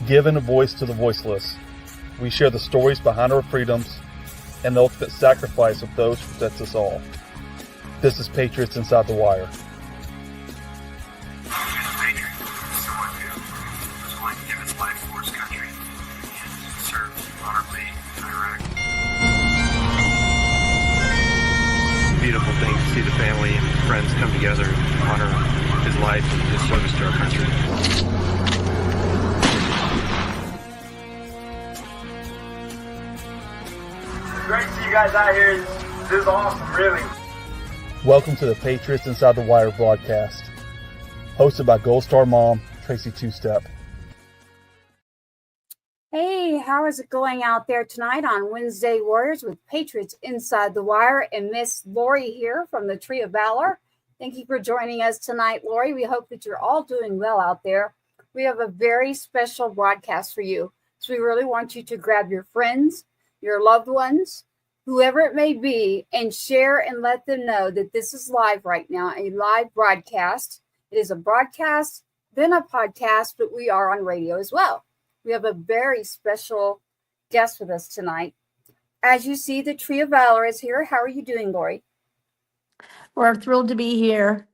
giving a voice to the voiceless. We share the stories behind our freedoms and the ultimate sacrifice of those who protect us all. This is Patriots Inside The Wire. Beautiful thing to see the family and friends come together and honor his life and his service to our country. Great to see you guys out here. This is awesome, really. Welcome to the Patriots Inside The Wire broadcast, hosted by Gold Star mom, Tracy Two-Step. Hey, how is it going out there tonight on Wednesday Warriors with Patriots Inside the Wire and Miss Lori here from the Tree of Valor? Thank you for joining us tonight, Lori. We hope that you're all doing well out there. We have a very special broadcast for you. So we really want you to grab your friends, your loved ones, whoever it may be, and share and let them know that this is live right now, a live broadcast. It is a broadcast, then a podcast, but we are on radio as well. We have a very special guest with us tonight. As you see, the Tree of Valor is here. How are you doing, Lori? We're thrilled to be here.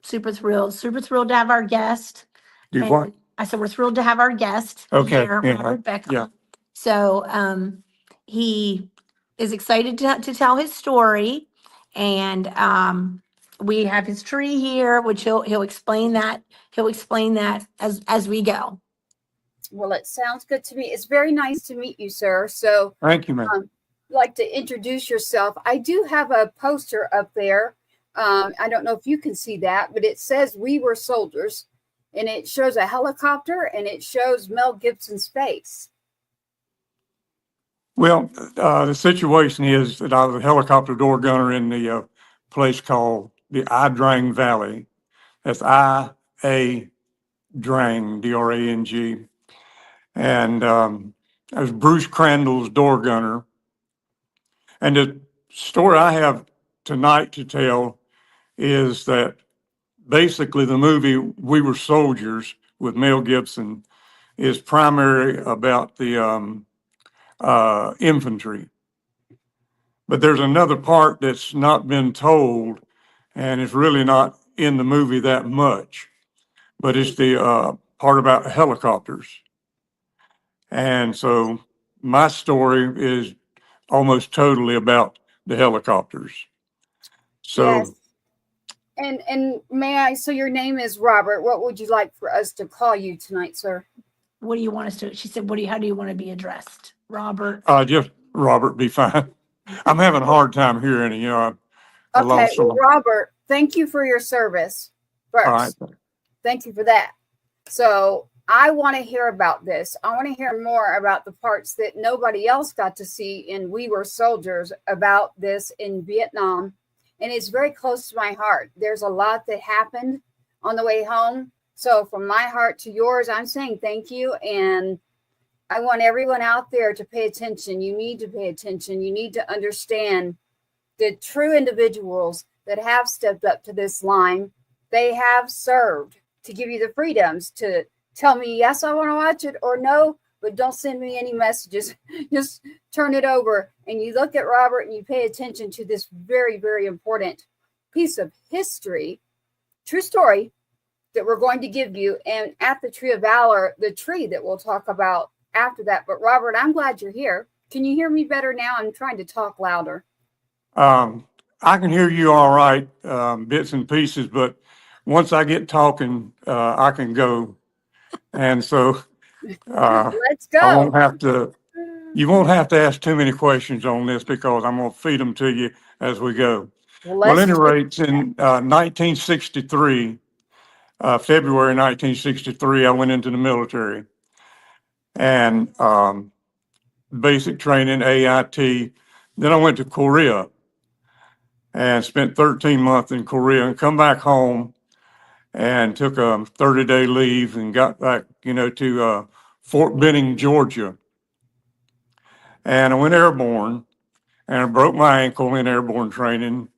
Super thrilled to have our guest. Do And what? I said we're thrilled to have our guest Okay, here, yeah, Robert Beckham. yeah. So he is excited to tell his story, and we have his tree here, which he'll explain that. He'll explain that as we go. Well, it sounds good to me. It's very nice to meet you, sir. So Thank you, ma'am. like to introduce yourself. I do have a poster up there. I don't know if you can see that, but it says "We Were Soldiers," and it shows a helicopter and it shows Mel Gibson's face. Well, the situation is that I was a helicopter door gunner in the place called the Ia Drang Valley. That's Ia Drang, D-R-A-N-G. And I was Bruce Crandall's door gunner. And the story I have tonight to tell is that basically the movie We Were Soldiers with Mel Gibson is primarily about the infantry. But there's another part that's not been told, and it's really not in the movie that much, but it's the part about helicopters. And so my story is almost totally about the helicopters. So Yes. And may I, so your name is Robert. What would you like for us to call you tonight, sir? What do you want us to? She said, how do you want to be addressed, Robert? just Robert be fine. I'm having a hard time hearing you. I Okay, lost well, some. Robert, thank you for your service first. All right. Thank you for that. So I want to hear about this. I want to hear more about the parts that nobody else got to see in We Were Soldiers about this in Vietnam. And it's very close to my heart. There's a lot that happened on the way home. So from my heart to yours, I'm saying thank you. And I want everyone out there to pay attention. You need to pay attention. You need to understand the true individuals that have stepped up to this line. They have served to give you the freedoms to tell me, yes, I want to watch it, or no, but don't send me any messages. Just turn it over. And you look at Robert and you pay attention to this very, very important piece of history, true story that we're going to give you. And at the Tree of Valor, the tree that we'll talk about after that. But Robert, I'm glad you're here. Can you hear me better now? I'm trying to talk louder. I can hear you all right, bits and pieces, but once I get talking, I can go. And so Let's I go. won't have to, you won't have to ask too many questions on this because I'm going to feed them to you as we go. Well, at any rate, in 1963, February 1963, I went into the military and basic training, AIT. Then I went to Korea and spent 13 months in Korea and come back home and took a 30-day leave and got back, to Fort Benning, Georgia. And I went airborne and I broke my ankle in airborne training.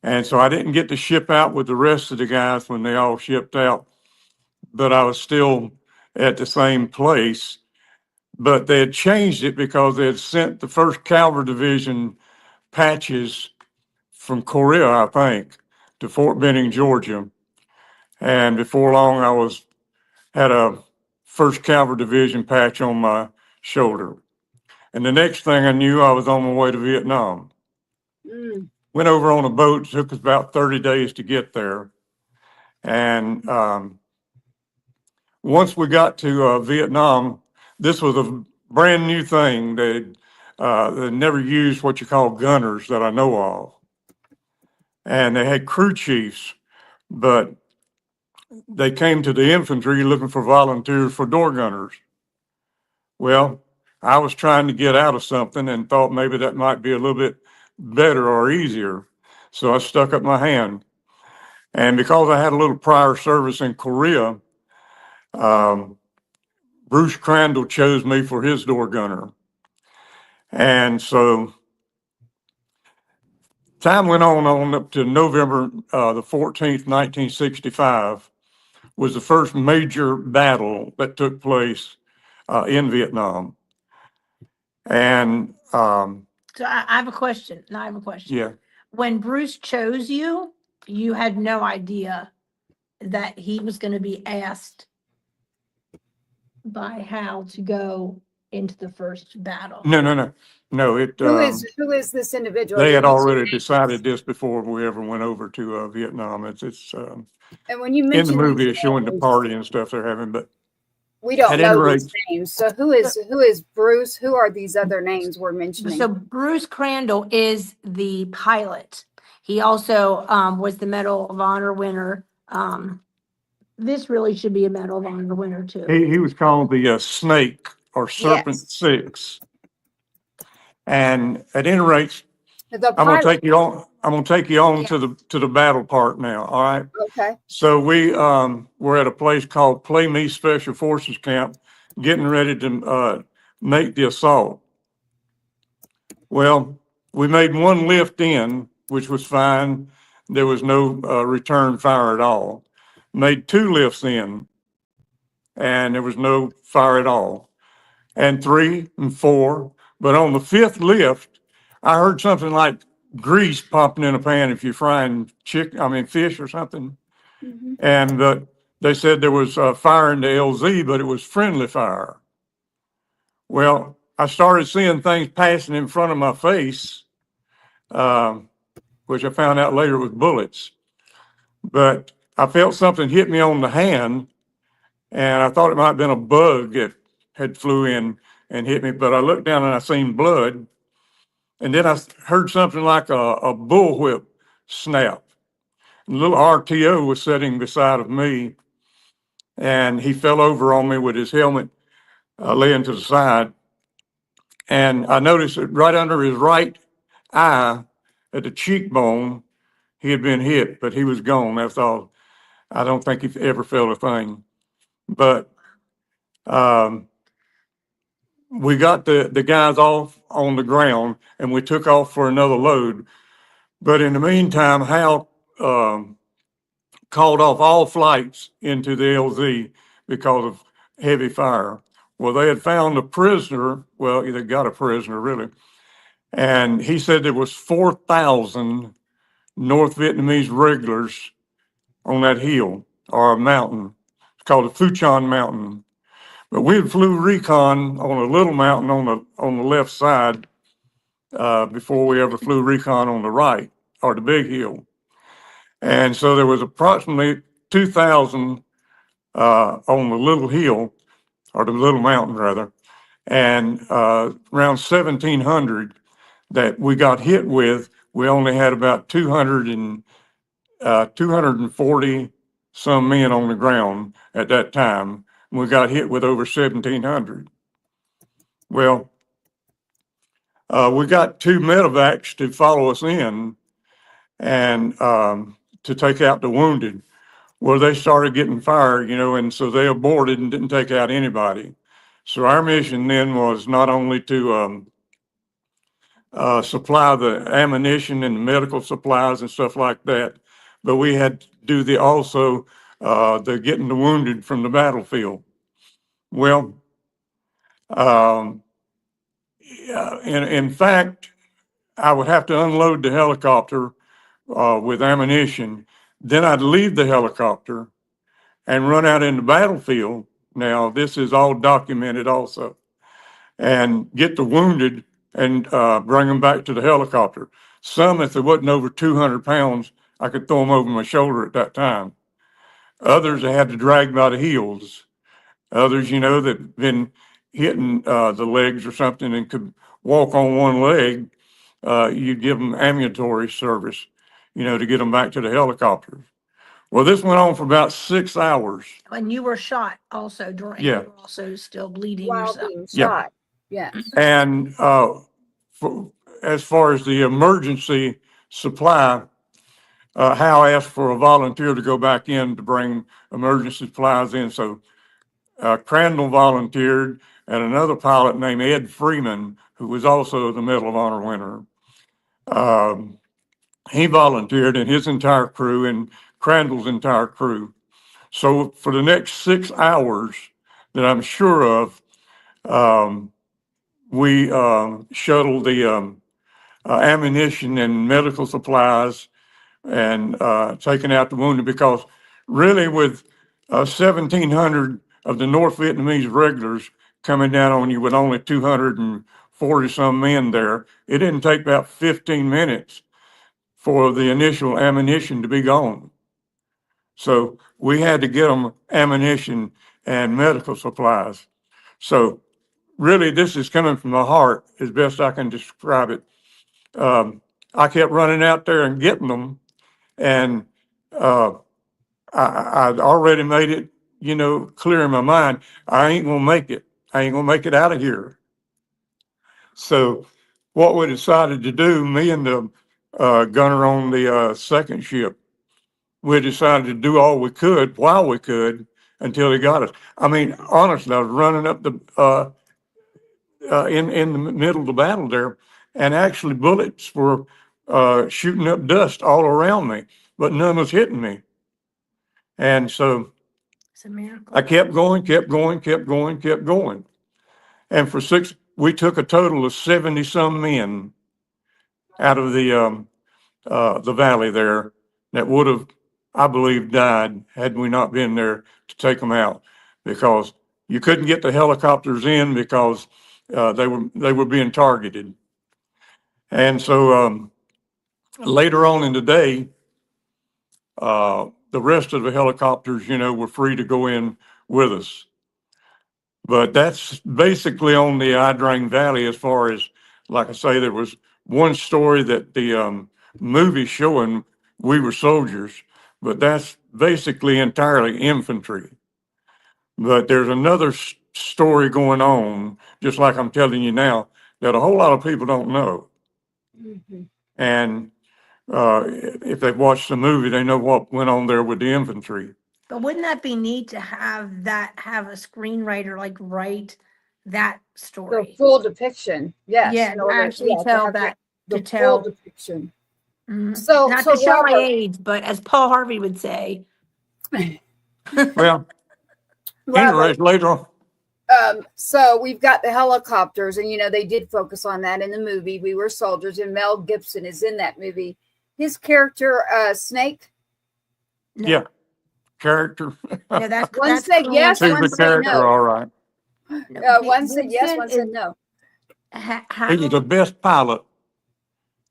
And so I didn't get to ship out with the rest of the guys when they all shipped out, but I was still at the same place but they had changed it because they had sent the 1st Cavalry Division patches from Korea, I think, to Fort Benning, Georgia. And before long, had a 1st Cavalry Division patch on my shoulder. And the next thing I knew, I was on my way to Vietnam. Went over on a boat, took us about 30 days to get there. And once we got to Vietnam, this was a brand new thing. They never used what you call gunners that I know of. And they had crew chiefs, but they came to the infantry looking for volunteers for door gunners. Well, I was trying to get out of something and thought maybe that might be a little bit better or easier. So I stuck up my hand. And because I had a little prior service in Korea, Bruce Crandall chose me for his door gunner. And so time went on up to November the 14th, 1965, was the first major battle that took place in Vietnam. And So I have a question. Now I have a question. yeah, When Bruce chose you, you had no idea that he was going to be asked by Hal to go into the first battle. no. It Who is this individual? they You had mentioned already names. decided this before we ever went over to Vietnam. It's And when you in the mention movie, these it's showing the names, party and stuff they're having, but we don't at any know rate, these names. So who is Bruce? Who are these other names we're mentioning? So Bruce Crandall is the pilot. He also was the Medal of Honor winner. This really should be a Medal of Honor winner too. he was called the Snake or Serpent Yes. 6. And at any rate, The I'm going to pilot. take you on. I'm going to take you on Yeah. to the battle part now. All right. Okay. So we were at a place called Play Me Special Forces Camp, getting ready to make the assault. Well, we made one lift in, which was fine. There was no return fire at all. Made 2 lifts in, and there was no fire at all. And 3 and 4, but on the 5th lift, I heard something like grease popping in a pan if you're frying fish or something. Mhm. And they said there was fire in the LZ, but it was friendly fire. Well, I started seeing things passing in front of my face, which I found out later was bullets. But I felt something hit me on the hand, and I thought it might have been a bug that had flew in and hit me. But I looked down and I seen blood. And then I heard something like a bullwhip snap. A little RTO was sitting beside of me, and he fell over on me with his helmet laying to the side. And I noticed that right under his right eye at the cheekbone, he had been hit, but he was gone. That's all. I don't think he ever felt a thing. But we got the guys off on the ground, and we took off for another load. But in the meantime, Hal called off all flights into the LZ because of heavy fire. Well, they had found a prisoner. Well, they got a prisoner, really. And he said there was 4,000 North Vietnamese regulars on that hill or mountain. It's called the Phu Chon Mountain. But we had flew recon on a little mountain on the left side before we ever flew recon on the right or the big hill. And so there was approximately 2,000 on the little hill, or the little mountain rather, and around 1,700 that we got hit with. We only had about 240 some men on the ground at that time. We got hit with over 1,700. Well, we got 2 medevacs to follow us in and to take out the wounded. Well, they started getting fired, and so they aborted and didn't take out anybody. So our mission then was not only to supply the ammunition and the medical supplies and stuff like that, but we had to do the getting the wounded from the battlefield. Well, Um, in fact, I would have to unload the helicopter with ammunition. Then I'd leave the helicopter and run out in the battlefield. Now, this is all documented also, and get the wounded and bring them back to the helicopter. Some, if they wasn't over 200 pounds, I could throw them over my shoulder at that time. Others, I had to drag by the heels. Others, that been hitting the legs or something and could walk on one leg, you'd give them ambulatory service, to get them back to the helicopter. Well, this went on for about 6 hours. And you were shot also during, Yeah. you were also still bleeding While yourself. being Yeah. shot. Yes. And as far as the emergency supply, Hal asked for a volunteer to go back in to bring emergency supplies in. So Crandall volunteered, and another pilot named Ed Freeman, who was also the Medal of Honor winner, he volunteered, and his entire crew and Crandall's entire crew. So for the next 6 hours that I'm sure of, we shuttled the ammunition and medical supplies and taking out the wounded, because really with 1,700 of the North Vietnamese regulars coming down on you with only 240 some men there, it didn't take about 15 minutes for the initial ammunition to be gone. So we had to get them ammunition and medical supplies. So really, this is coming from the heart as best I can describe it. I kept running out there and getting them, and I'd already made it, clear in my mind, I ain't gonna make it. I ain't gonna make it out of here. So what we decided to do, me and the gunner on the second ship, we decided to do all we could while we could until he got us. I mean, honestly, I was running up the in the middle of the battle there, and actually bullets were shooting up dust all around me, but none was hitting me. And so It's a miracle. I kept going. And we took a total of 70 some men out of the valley there that would have, I believe, died had we not been there to take them out, because you couldn't get the helicopters in because they were being targeted. And so later on in the day, the rest of the helicopters, were free to go in with us. But that's basically on the Ia Drang Valley. As far as, like I say, there was one story that the movie showing we were soldiers, but that's basically entirely infantry. But there's another story going on, just like I'm telling you now, that a whole lot of people don't know. Mm-hmm. And if they've watched the movie, they know what went on there with the infantry. But wouldn't that be neat to have a screenwriter like write that The story? full depiction. Yes. Yeah, in order- actually yeah, to tell have that, the to tell. full depiction. Mhm. So, Not so to show my Robert, age, but as Paul Harvey would say. Well, anyways, later on. So we've got the helicopters, and they did focus on that in the movie. We Were Soldiers, and Mel Gibson is in that movie. His character, Snake. No. Yeah, character. No, that's One that's said yes, He's one the said character, no. all right. No, One said yes, Gibson one said is- no. He was the best pilot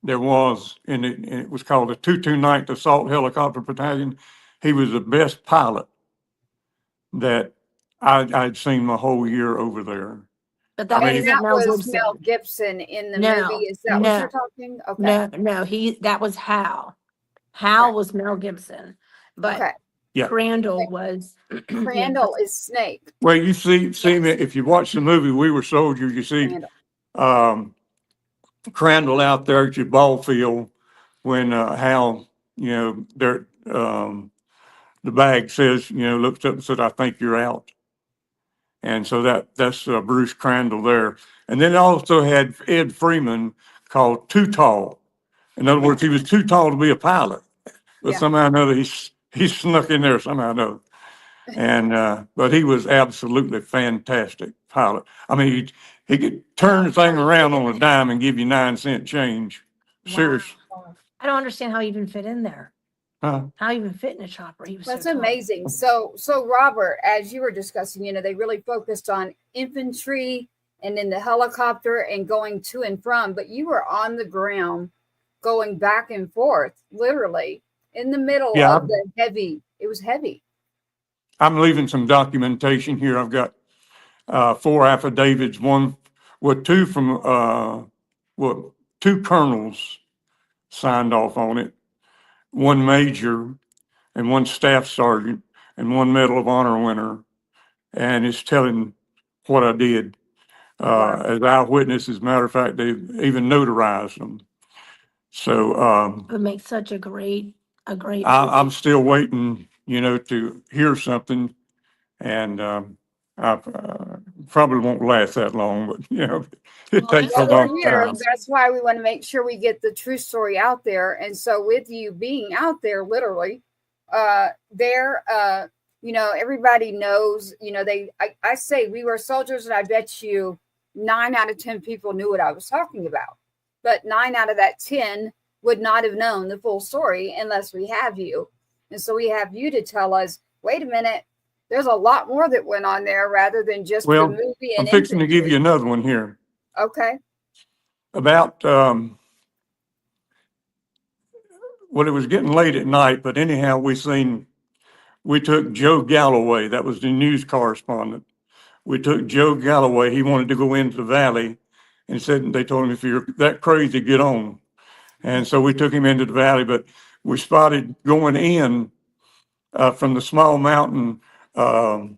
there was it was called the 229th Assault Helicopter Battalion. He was the best pilot that I'd seen my whole year over there. But that I mean, And isn't that Mel was Gibson. Mel Gibson in the No, movie. Is that no. what you're talking? Okay. No, that was Hal. Hal Okay. was Mel Gibson, but Okay. Yeah. Crandall was Crandall is Snake. Well, you see me, Yes. if you watch the movie We Were Soldiers, you see Crandall. Crandall out there at your ball field when Hal, there the bag says, looks up and said, "I think you're out." And so that's Bruce Crandall there. And then it also had Ed Freeman, called Too Tall. In other words, he was too tall to be a pilot, but Yeah. somehow or another he snuck in there somehow or another. And but he was absolutely fantastic pilot. I mean, he could turn the thing around on a dime and give you 9-cent change. Serious. I don't understand how he even fit in there. Huh? How he even fit in a chopper. He was That's so tall. amazing. So Robert, as you were discussing, they really focused on infantry and in the helicopter and going to and from, but you were on the ground going back and forth, literally in the middle of the heavy. It was heavy. I'm leaving some documentation here. I've got 4 affidavits, one with 2 from 2 colonels signed off on it, 1 major and 1 staff sergeant and 1 Medal of Honor winner. And it's telling what I did as eyewitness. As a matter of fact, they even notarized them. So It makes such a great. I'm still waiting, to hear something, and I probably won't last that long, but it takes a long time. That's why we want to make sure we get the true story out there. And so with you being out there, literally, everybody knows, I say we were soldiers, and I bet you 9 out of 10 people knew what I was talking about. But 9 out of that 10 would not have known the full story unless we have you. And so we have you to tell us, wait a minute, there's a lot more that went on there rather than just the movie. I'm fixing to give you another one here. Okay. About, it was getting late at night, but anyhow, we took Joe Galloway. That was the news correspondent. We took Joe Galloway. He wanted to go into the valley and they told him, if you're that crazy, get on. And so we took him into the valley, but we spotted going in from the small mountain. I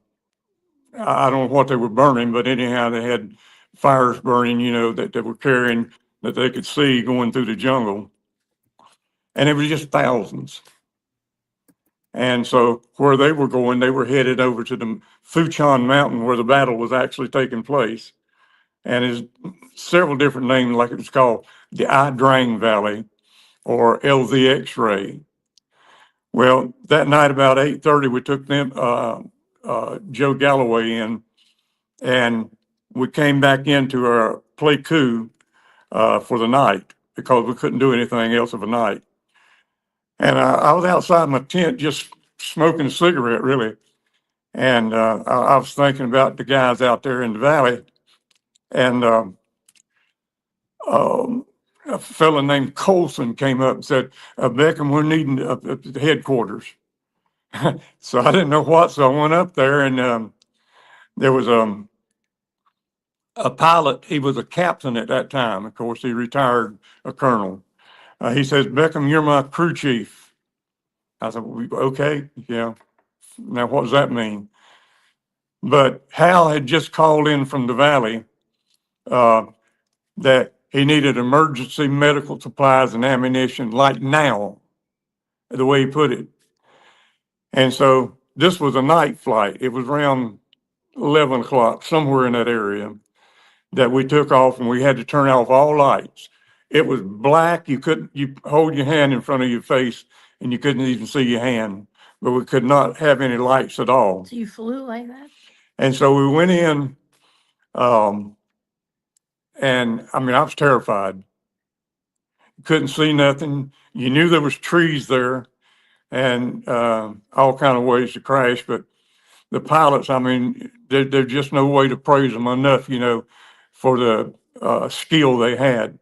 don't know what they were burning, but anyhow, they had fires burning, that they were carrying that they could see going through the jungle. And it was just thousands. And so where they were going, they were headed over to the Fuchan Mountain where the battle was actually taking place. And there's several different names, like it was called the Ia Drang Valley or LV X-ray. Well, that night about 8:30, we took them, Joe Galloway in, and we came back into our play coup for the night because we couldn't do anything else of a night. And I was outside my tent just smoking a cigarette, really. And I was thinking about the guys out there in the valley. And a fellow named Colson came up and said, Beckham, we're needing the headquarters. So I didn't know what, so I went up there, and there was a pilot. He was a captain at that time. Of course, he retired a colonel. He says, Beckham, you're my crew chief. I said, okay, yeah. Now, what does that mean? But Hal had just called in from the valley that he needed emergency medical supplies and ammunition like now, the way he put it. And so this was a night flight. It was around 11 o'clock, somewhere in that area, that we took off, and we had to turn off all lights. It was black. You hold your hand in front of your face and you couldn't even see your hand, but we could not have any lights at all. So you flew like that? And so we went in, and I mean, I was terrified. Couldn't see nothing. You knew there was trees there and all kind of ways to crash, but the pilots, I mean, there's just no way to praise them enough, for the skill they had.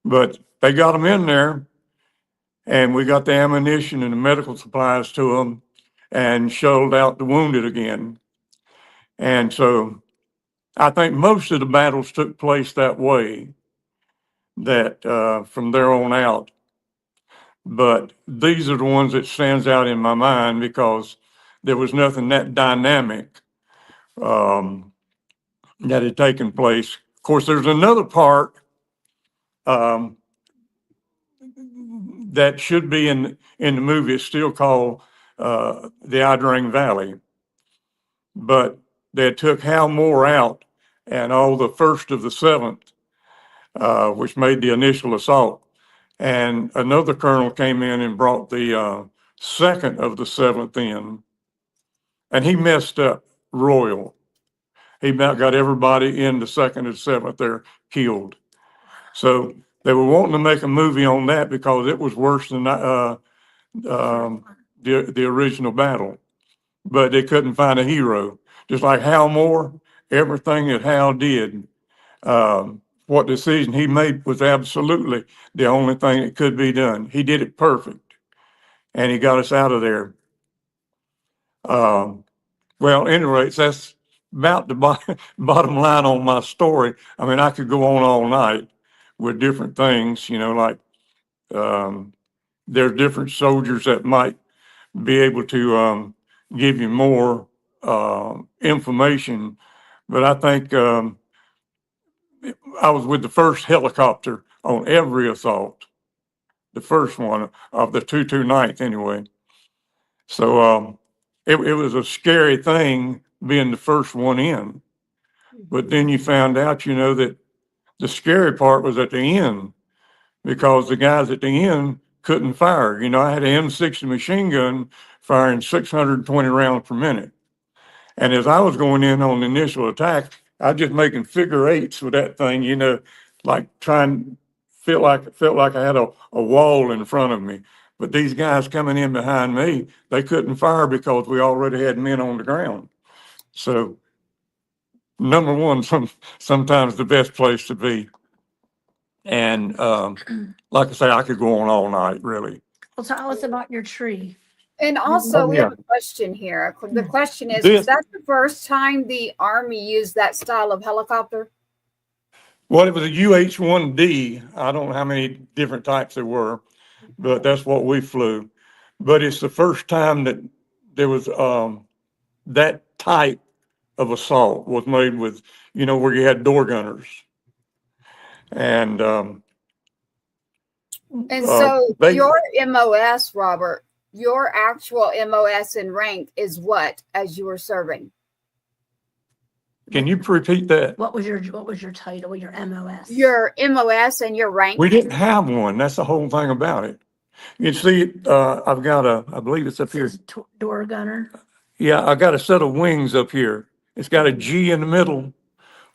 But they got them in there, and we got the ammunition and the medical supplies to them and shuttled out the wounded again. And so I think most of the battles took place that way, that from there on out. But these are the ones that stands out in my mind because there was nothing that dynamic that had taken place. Of course, there's another part that should be in the movie. It's still called the Ia Drang Valley, but they took Hal Moore out and all the 1st of the 7th, which made the initial assault. And another colonel came in and brought the 2nd of the 7th in, and he messed up royal. He about got everybody in the 2nd and 7th there killed. So they were wanting to make a movie on that because it was worse than the original battle, but they couldn't find a hero. Just like Hal Moore, everything that Hal did, what decision he made was absolutely the only thing that could be done. He did it perfect, and he got us out of there. Well, anyway, that's about the bottom line on my story. I mean, I could go on all night with different things, like there's different soldiers that might be able to give you more information. But I think I was with the first helicopter on every assault, the first one of the 229th anyway. So it was a scary thing being the first one in. But then you found out, that the scary part was at the end, because the guys at the end couldn't fire. I had an M60 machine gun firing 620 rounds per minute. And as I was going in on the initial attack, I was just making figure eights with that thing, like felt like I had a wall in front of me. But these guys coming in behind me, they couldn't fire because we already had men on the ground. So number one, sometimes the best place to be. And like I say, I could go on all night, really. Well, tell us about your tree. And also, we yeah. have a question here. The question is This- that the first time the Army used that style of helicopter? Well, it was a UH-1D. I don't know how many different types there were, but that's what we flew. But it's the first time that there was that type of assault was made with, where you had door gunners. And so your MOS, Robert, your actual MOS in rank is what as you were serving? Can you repeat that? What was your title, your MOS? Your MOS and your rank? We didn't have one. That's the whole thing about it. You see, I've got I believe it's up here. Door gunner. Yeah, I got a set of wings up here. It's got a G in the middle.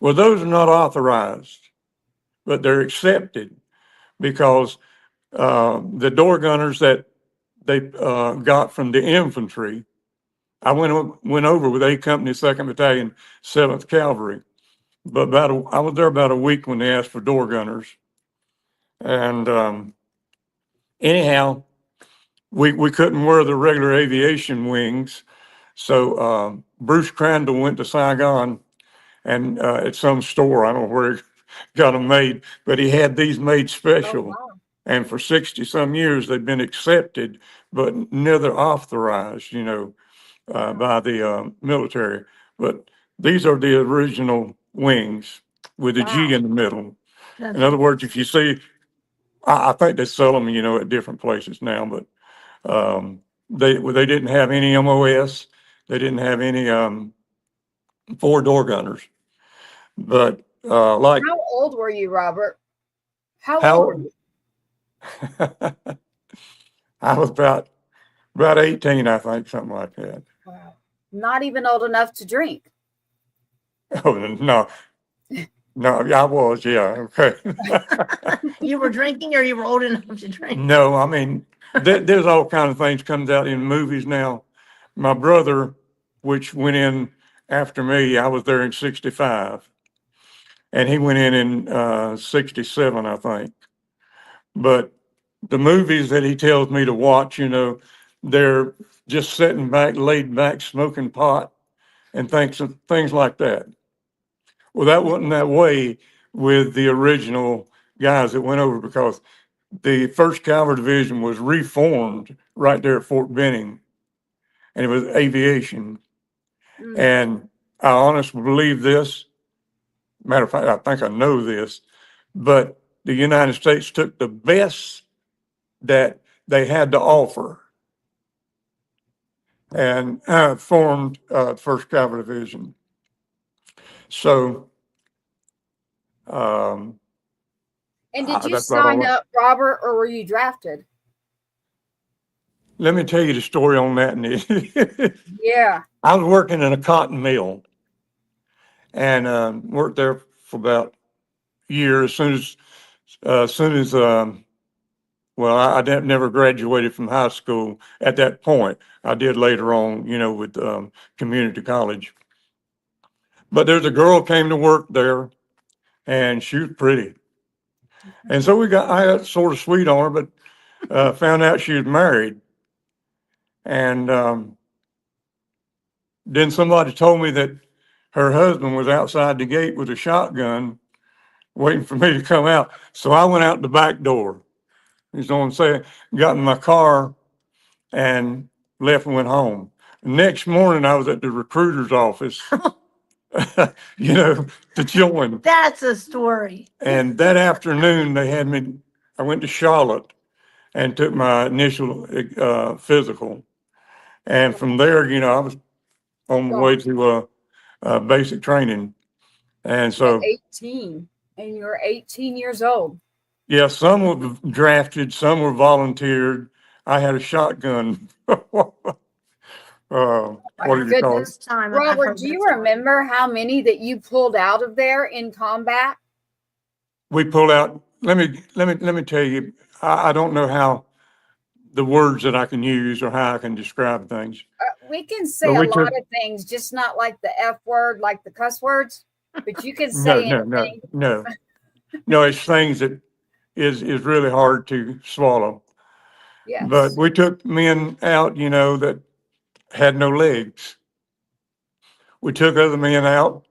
Well, those are not authorized, but they're accepted because the door gunners that they got from the infantry, I went over with 8th Company, 2nd Battalion, 7th Cavalry. But I was there about a week when they asked for door gunners. And anyhow, we couldn't wear the regular aviation wings. So Bruce Crandall went to Saigon and at some store, I don't know where he got them made, but he had these made special. Oh, wow. And for 60 some years, they've been accepted, but never authorized, by the military. But these are the original wings with a G in the middle. In other words, if you see, I think they sell them, at different places now, but they didn't have any MOS. They didn't have any 4-door gunners. But like, how old were you, Robert? How old were you? I was about 18, I think, something like that. Wow. Not even old enough to drink. Oh, no. No, I was, yeah, okay. You were drinking or you were old enough to drink? No, I mean, there's all kinds of things comes out in movies now. My brother, which went in after me, I was there in 65. And he went in 67, I think. But the movies that he tells me to watch, they're just sitting back, laid back, smoking pot and things like that. Well, that wasn't that way with the original guys that went over, because the 1st Cavalry Division was reformed right there at Fort Benning, and it was aviation. And I honestly believe this. Matter of fact, I think I know this, but the United States took the best that they had to offer and formed the 1st Cavalry Division. So, and did you that's about all sign up, Robert, or were you drafted? let me tell you the story on that. Yeah. I was working in a cotton mill, and worked there for about a year. Well, I never graduated from high school at that point. I did later on, with community college. But there's a girl came to work there, and she was pretty. And so I got sort of sweet on her, but found out she was married. And then somebody told me that her husband was outside the gate with a shotgun waiting for me to come out. So I went out the back door. You know what I'm saying? Got in my car and left and went home. Next morning, I was at the recruiter's office, to join. That's a story. And that afternoon, I went to Charlotte and took my initial physical. And from there, I was on my way to basic training. And so, 18, and you're 18 years old. yeah, some were drafted, some were volunteered. I had a shotgun. What do you call it? Robert, do you remember how many that you pulled out of there in combat? We pulled out. Let me tell you. I don't know how the words that I can use or how I can describe things. We can say a lot of things, just not like the F word, like the cuss words. But you can say anything. No. It's things that is really hard to swallow. Yes. But we took men out, that had no legs. We took other men out,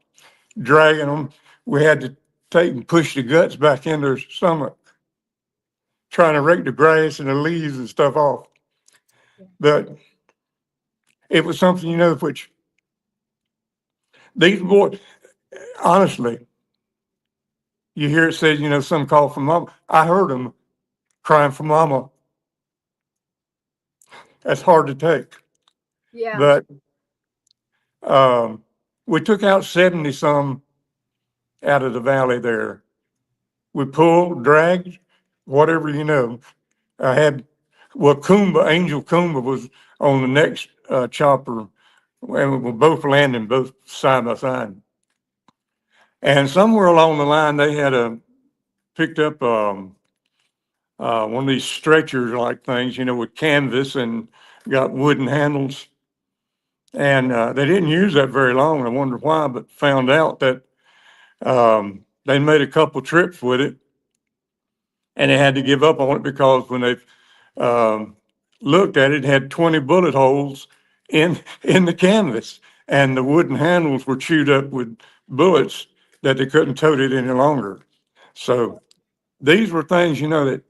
dragging them. We had to take and push the guts back into their stomach, trying to rake the grass and the leaves and stuff off. But it was something, which these boys, honestly, you hear it says, some call for mama. I heard them crying for mama. That's hard to take. Yeah. But we took out 70 some out of the valley there. We pulled, dragged, whatever. I had, Angel Kumba was on the next chopper, and we were both landing both side by side. And somewhere along the line, they had picked up one of these stretchers like things, with canvas and got wooden handles. And they didn't use that very long. I wonder why, but found out that they made a couple trips with it, and they had to give up on it because when they looked at it, it had 20 bullet holes in the canvas, and the wooden handles were chewed up with bullets that they couldn't tote it any longer. So these were things, that,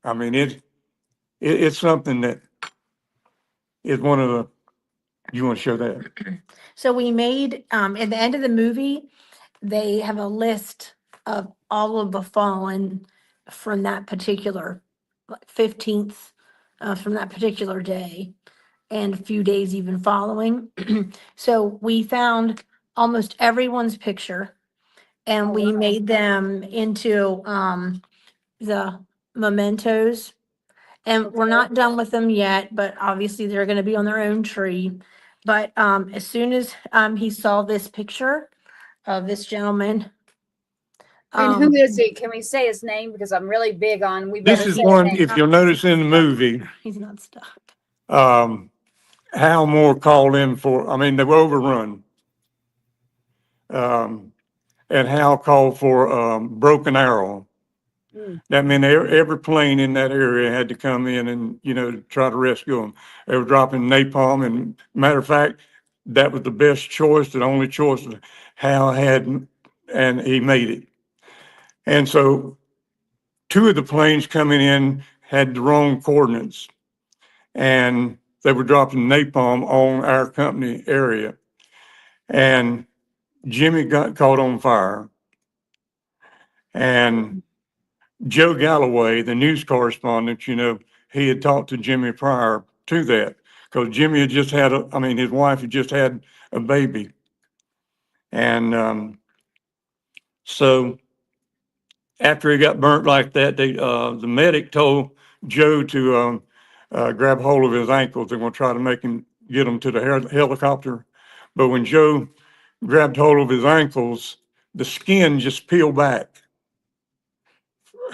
I mean, it's something that is one of the, you want to show that? So we made, at the end of the movie, they have a list of all of the fallen from that particular 15th, from that particular day, and a few days even following. So we found almost everyone's picture, and we made them into the mementos. And we're not done with them yet, but obviously they're going to be on their own tree. But as soon as he saw this picture of this gentleman. And who is he? Can we say his name? Because I'm really big on, we better This is say one, his name. if you'll notice in the movie, He's not stuck. Hal Moore called in they were overrun. And Hal called for Broken Arrow. That meant every plane in that area had to come in and, try to rescue them. They were dropping napalm, and matter of fact, that was the best choice, the only choice that Hal had, and he made it. And so 2 of the planes coming in had the wrong coordinates, and they were dropping napalm on our company area. And Jimmy got caught on fire. And Joe Galloway, the news correspondent, he had talked to Jimmy prior to that, because Jimmy had just had his wife had just had a baby. And so after he got burnt like that, the medic told Joe to grab hold of his ankles. They're going to try to get him to the helicopter. But when Joe grabbed hold of his ankles, the skin just peeled back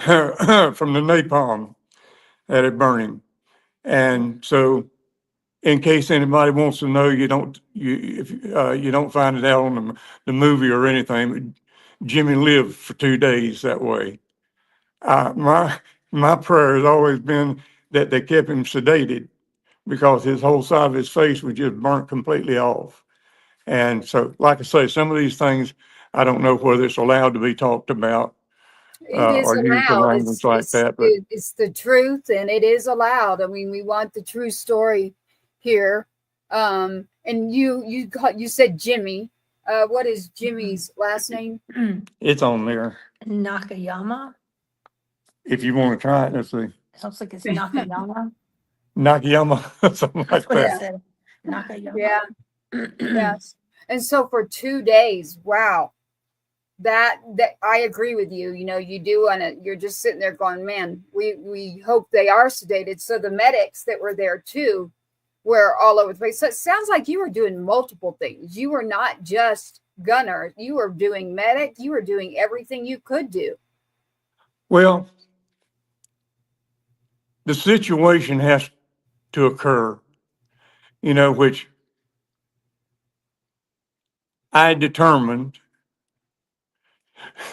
from the napalm that had burned him. And so, in case anybody wants to know, you don't find it out on the movie or anything. Jimmy lived for 2 days that way. My prayer has always been that they kept him sedated because his whole side of his face was just burnt completely off. And so, like I say, some of these things, I don't know whether it's allowed to be talked about It is or used in allowed. language like that. But It's the truth, and it is allowed. I mean, we want the true story here. And you said Jimmy. What is Jimmy's last name? it's on there. Nakayama. If you want to try it, let's see. It looks like it's Nakayama. Nakayama, something like That's what it that. said. Nakayama. Yeah. Yes. And so for 2 days, wow. That I agree with you. You know, you do, and you're just sitting there going, man, we hope they are sedated. So the medics that were there too were all over the place. So it sounds like you were doing multiple things. You were not just gunner. You were doing medic. You were doing everything you could do. Well, the situation has to occur, you know, which I determined,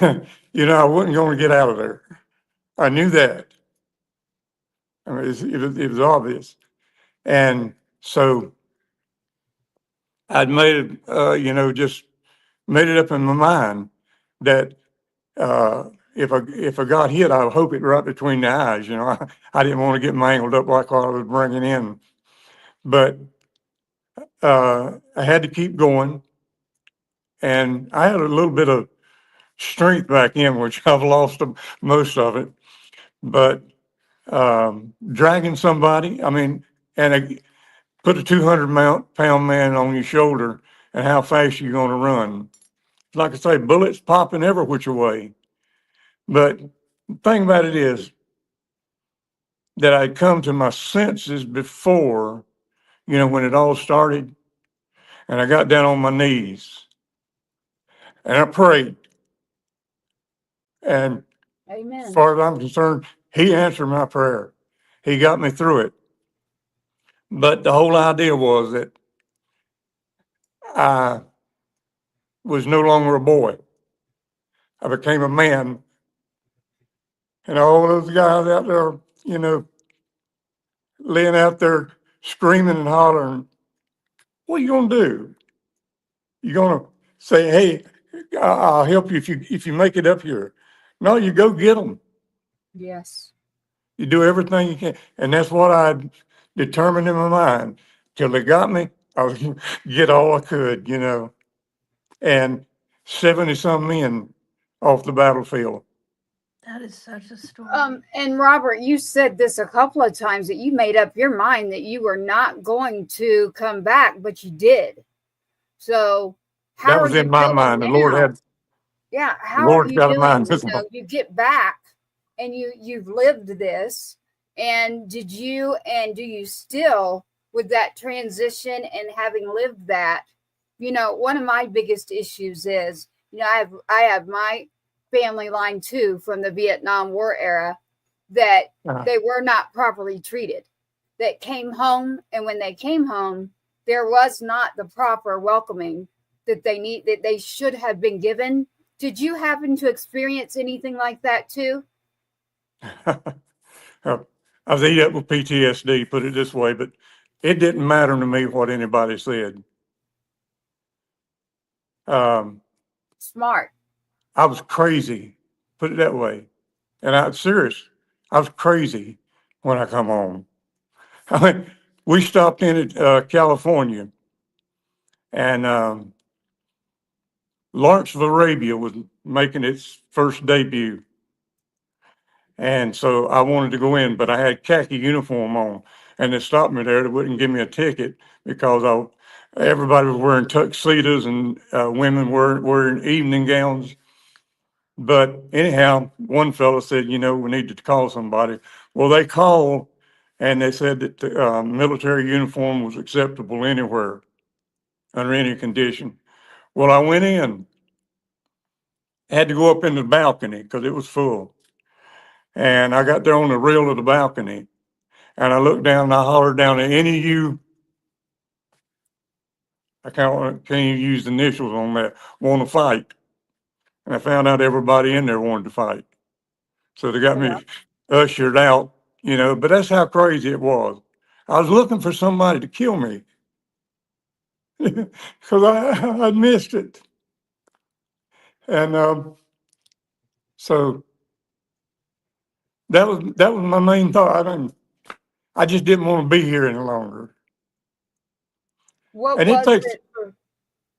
you know, I wasn't going to get out of there. I knew that. I mean, it was obvious. And so I'd made it, you know, just made it up in my mind that if I got hit, I would hope it right between the eyes. You know, I didn't want to get mangled up like what I was bringing in. But I had to keep going. And I had a little bit of strength back in, which I've lost most of it. But dragging somebody, I mean, and put a 200-pound man on your shoulder, and how fast you're going to run. Like I say, bullets popping every which way. But the thing about it is that I'd come to my senses before, you know, when it all started, and I got down on my knees and I prayed. And Amen. as far as I'm concerned, he answered my prayer. He got me through it. But the whole idea was that I was no longer a boy. I became a man. And all those guys out there, you know, laying out there screaming and hollering, what are you going to do? You're going to say, hey, I'll help you if you make it up here. No, you go get them. Yes. You do everything you can. And that's what I determined in my mind. Till they got me, I was going to get all I could, you know. And 70-some men off the battlefield. That is such a story. And Robert, you said this a couple of times that you made up your mind that you were not going to come back, but you did. So how that was are you in my feeling mind. now? The Lord had. Yeah, The how are Lord's you got a doing? mind You as well. know, you get back and you've lived this, and do you still, with that transition and having lived that, you know, one of my biggest issues is, you know, I have my family line too from the Vietnam War era that they were not properly treated, that came home, and when they came home, there was not the proper welcoming that they should have been given. Did you happen to experience anything like that too? I was eat up with PTSD, put it this way, but it didn't matter to me what anybody said. Smart. I was crazy, put it that way. And I'm serious. I was crazy when I come home. I mean, we stopped in at California, and Lawrenceville, Arabia was making its first debut. And so I wanted to go in, but I had khaki uniform on, and they stopped me there. They wouldn't give me a ticket because everybody was wearing tuxedos and women were wearing evening gowns. But anyhow, one fellow said, you know, we need to call somebody. Well, they called, and they said that the military uniform was acceptable anywhere under any condition. Well, I went in, had to go up in the balcony because it was full. And I got there on the rail of the balcony, and I looked down and I hollered down at any of you, I can't even use the initials on that, want to fight. And I found out everybody in there wanted to fight. So they got Yeah. me ushered out, but that's how crazy it was. I was looking for somebody to kill me because I missed it. And so that was my main thought. I just didn't want to be here any longer. What And it was takes, it?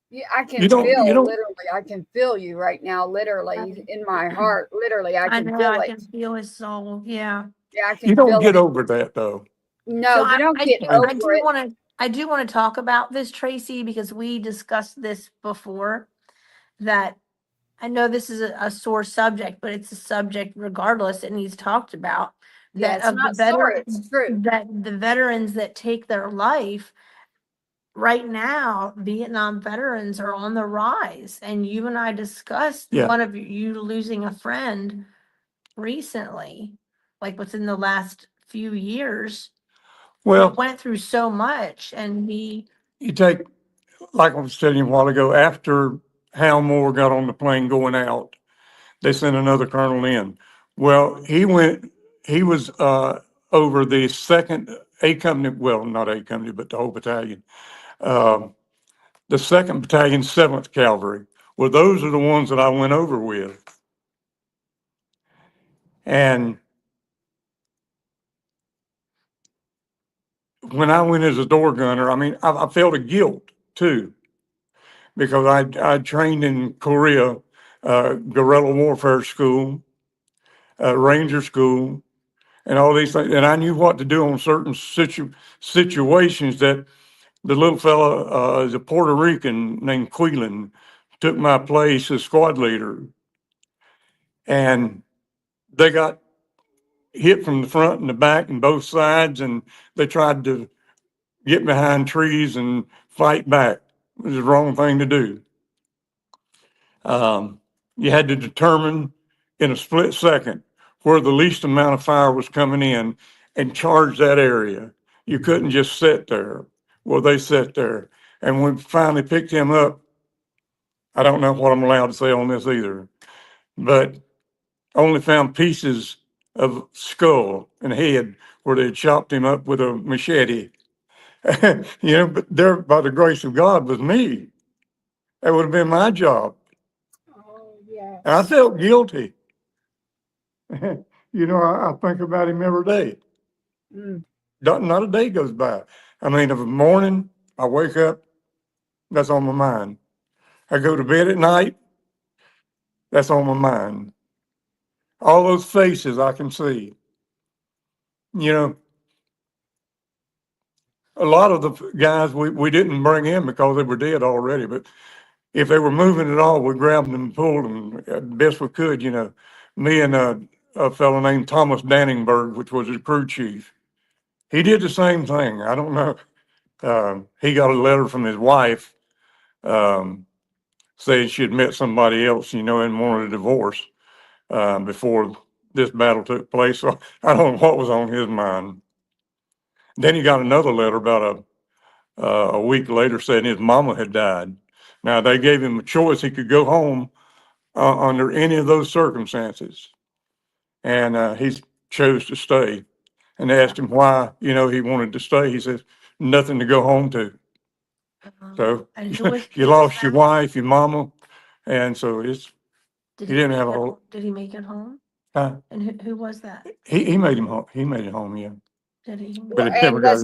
Yeah, I you can don't, feel literally. I can feel you right now, literally in my heart. Literally, I can know, feel I it. can feel his soul. Yeah. Yeah, I you can don't feel get it. over that though. No, So you don't get I over do it. want to, I do want to talk about this, Tracy, because we discussed this before, that I know this is a sore subject, but it's a subject regardless that needs talked about. Yeah, That it's of the not sore. It's true. that the veterans that take their life right now, Vietnam veterans are on the rise. And you and I discussed Yeah. one of you losing a friend recently, like within the last few years. He Well, went through so much, and he, you take, like I was telling you a while ago, after Hal Moore got on the plane going out, they sent another colonel in. Well, he was over the second A company, well, not A company, but the whole battalion. The 2nd Battalion, 7th Cavalry. Well, those are the ones that I went over with. And when I went as a door gunner, I felt a guilt too, because I trained in Korea, guerrilla warfare school, ranger school, and all these things. And I knew what to do on certain situations that the little fella is a Puerto Rican named Quelan, took my place as squad leader. And they got hit from the front and the back and both sides, and they tried to get behind trees and fight back. It was the wrong thing to do. You had to determine in a split second where the least amount of fire was coming in and charge that area. You couldn't just sit there. Well, they sat there. And when we finally picked him up, I don't know what I'm allowed to say on this either, but only found pieces of skull and head where they had chopped him up with a machete. But there, by the grace of God, was me. That would have been my job. Oh, And I yes. felt guilty. I think about him every day. Mm. Not a day goes by. Of a morning, I wake up, that's on my mind. I go to bed at night, that's on my mind. All those faces I can see. A lot of the guys we didn't bring in because they were dead already, but if they were moving at all, we grabbed them and pulled them best we could. Me and a fellow named Thomas Danningberg, which was his crew chief, he did the same thing. I don't know. He got a letter from his wife saying she had met somebody else, and wanted a divorce before this battle took place. So I don't know what was on his mind. Then he got another letter about a week later saying his mama had died. Now they gave him a choice; he could go home under any of those circumstances, and he chose to stay. And they asked him why, he wanted to stay. He says, "Nothing to go home to." So and who was, you lost your wife, your mama, and so he didn't have a whole. did he make it home? Huh? And who was that? He made him home. He made it home, yeah. Did he? But it And never got.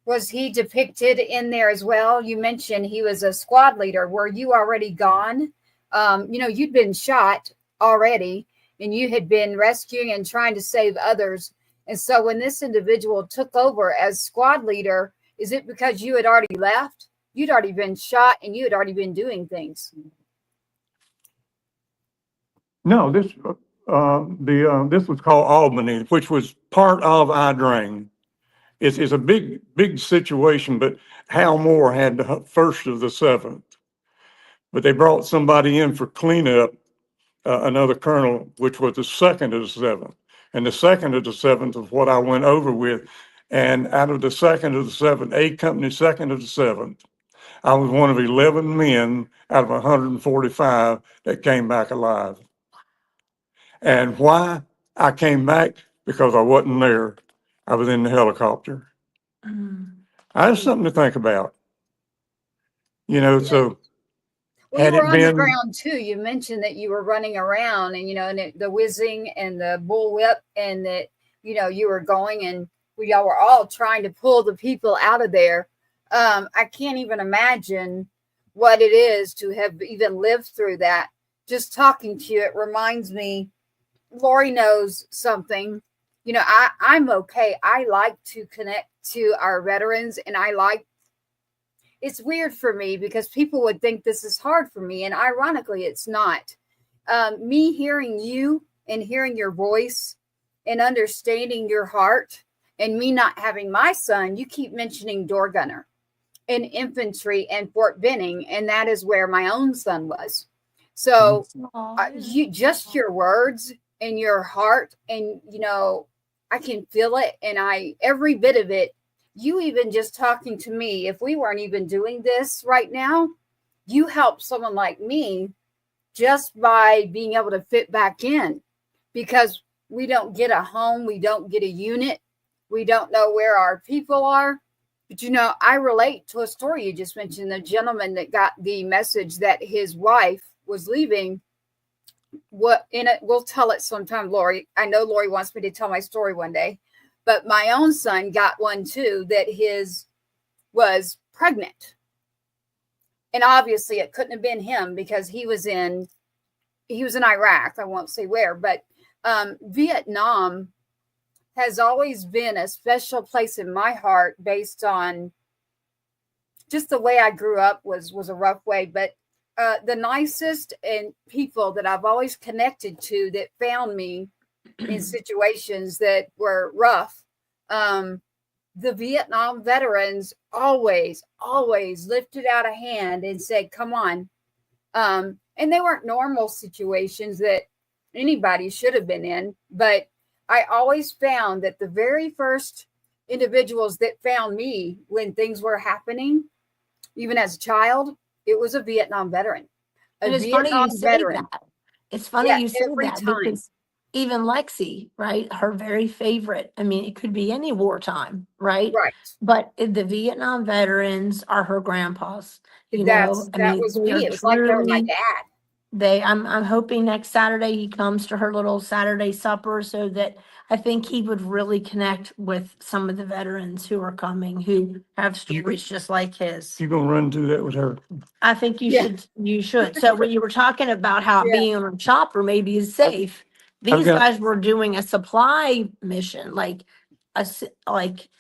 was he depicted in there as well? You mentioned he was a squad leader. Were you already gone? You'd been shot already, and you had been rescuing and trying to save others. And so when this individual took over as squad leader, is it because you had already left? You'd already been shot and you had already been doing things. No, this was called Albany, which was part of Ia Drang. It's a big situation, but Hal Moore had the first of the 7th. but they brought somebody in for cleanup, another colonel, which was the second of the seventh. And the second of the seventh is what I went over with. And out of the second of the seventh, A Company second of the seventh, I was one of 11 men out of 145 that came back alive. And why I came back? Because I wasn't there. I was in the helicopter. That's something to think about. You know, so Well, you had were it on the been, ground too. You mentioned that you were running around and, and the whizzing and the bullwhip and that, you were going and y'all were all trying to pull the people out of there. I can't even imagine what it is to have even lived through that. Just talking to you, it reminds me, Lori knows something. I'm okay. I like to connect to our veterans, and it's weird for me because people would think this is hard for me. And ironically, it's not. Me hearing you and hearing your voice and understanding your heart, and me not having my son, you keep mentioning door gunner and infantry and Fort Benning. And that is where my own son was. So just your words and your heart, and, I can feel it. And every bit of it, you even just talking to me, if we weren't even doing this right now, you help someone like me just by being able to fit back in, because we don't get a home. We don't get a unit. We don't know where our people are. But, I relate to a story you just mentioned, the gentleman that got the message that his wife was leaving. We'll tell it sometime, Lori. I know Lori wants me to tell my story one day. But my own son got one too, that his was pregnant. And obviously it couldn't have been him because he was in Iraq. I won't say where, but Vietnam has always been a special place in my heart based on just the way I grew up was a rough way. But the nicest and people that I've always connected to that found me in situations that were rough. The Vietnam veterans always lifted out a hand and said, come on. And they weren't normal situations that anybody should have been in. But I always found that the very first individuals that found me when things were happening, even as a child, it was a Vietnam veteran. It's funny you say that. It's funny you say every that time. because even Lexi, right? Her very favorite. I mean, it could be any wartime, right? Right. But the Vietnam veterans are her grandpas. That was me. It was like they were my dad. I'm hoping next Saturday he comes to her little Saturday supper, so that I think he would really connect with some of the veterans who are coming, who have stories just like his. you gonna run through that with her? I think you should. So when you were talking about how being on a chopper maybe is safe, these guys were doing a supply mission, like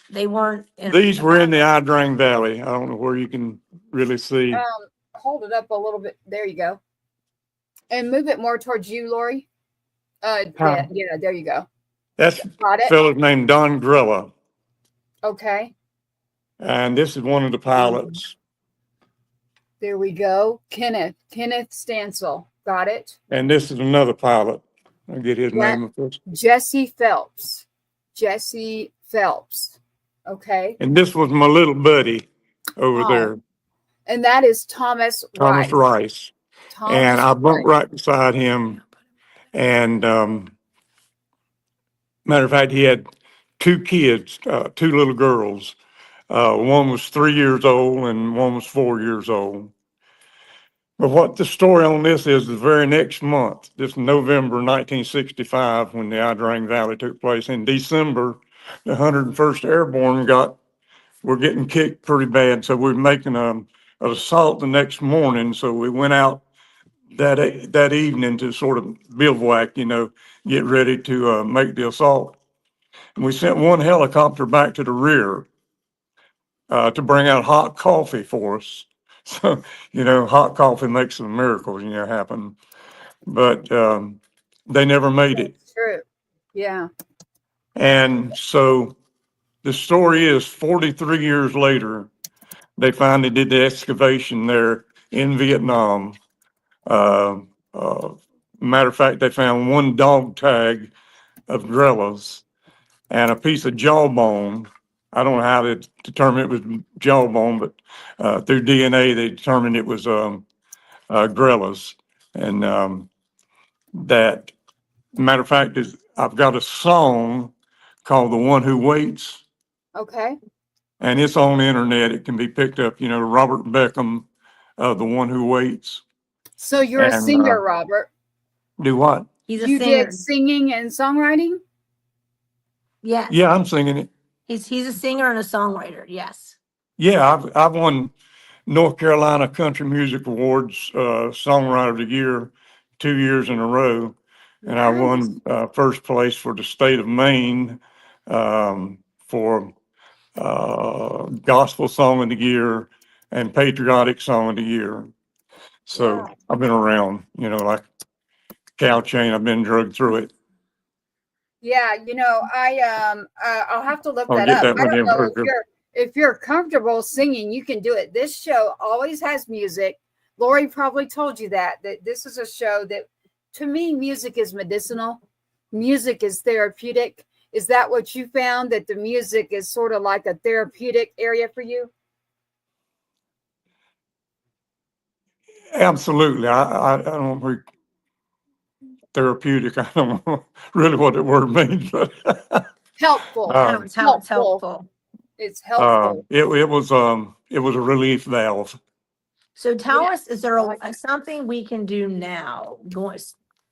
they weren't. These were in the Ia Drang Valley. I don't know where you can really see. Hold it up a little bit. There you go. And move it more towards you, Lori. Yeah, there you go. That's a fellow named Don Grella. Okay. And this is one of the pilots. There we go. Kenneth Stansel. Got it. And this is another pilot. I'll get his name of course. Jesse Phelps. Okay. And this was my little buddy over there. And that is Thomas Rice. And I bumped right beside him. And matter of fact, he had two kids, two little girls. One was 3 years old and one was 4 years old. But what the story on this is, the very next month, this November 1965, when the Ia Drang Valley took place, in December, the 101st Airborne were getting kicked pretty bad. So we were making an assault the next morning. So we went out that evening to sort of bivouac, get ready to make the assault. And we sent one helicopter back to the rear to bring out hot coffee for us. So, hot coffee makes some miracles, happen. But they never made it. True. Yeah. And so the story is 43 years later, they finally did the excavation there in Vietnam. Uh, Matter of fact, they found one dog tag of Grella's and a piece of jawbone. I don't know how to determine it was jawbone, but through DNA, they determined it was Grella's. And that, matter of fact, is I've got a song called "The One Who Waits," Okay. and it's on the internet. It can be picked up. You know, Robert Beckham, "The One Who Waits." So you're a And singer, Robert. do what? He's a You singer. did singing and songwriting? Yes. Yeah, I'm singing it. He's a singer and a songwriter. Yes. Yeah, I've won North Carolina Country Music Awards Songwriter of the Year 2 years in a row, and I won first place for the state of Maine for Gospel Song of the Year and Patriotic Song of the Year. So Wow. I've been around, you know, like cow chain. I've been drugged through it. Yeah, you know, I'll have to look I'll that get up. that I one don't in know further. if you're comfortable singing, you can do it. This show always has music. Lori probably told you that this is a show that, to me, music is medicinal. Music is therapeutic. Is that what you found, that the music is sort of like a therapeutic area for you? Absolutely. I don't know, therapeutic. I don't know really what the word means, but Helpful. That's how it's helpful. It's helpful. it was a relief valve. So tell us, is there something we can do now,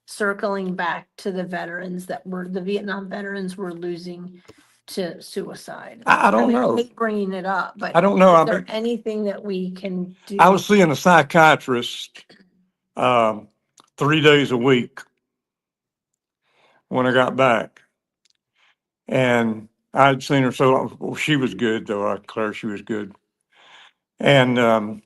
circling back to the veterans the Vietnam veterans were losing to suicide? I don't know. I hate bringing it up, but I don't know. is there anything that we can do? I was seeing a psychiatrist 3 days a week when I got back, and I'd seen her so long. Well, she was good, though. I declare she was good. And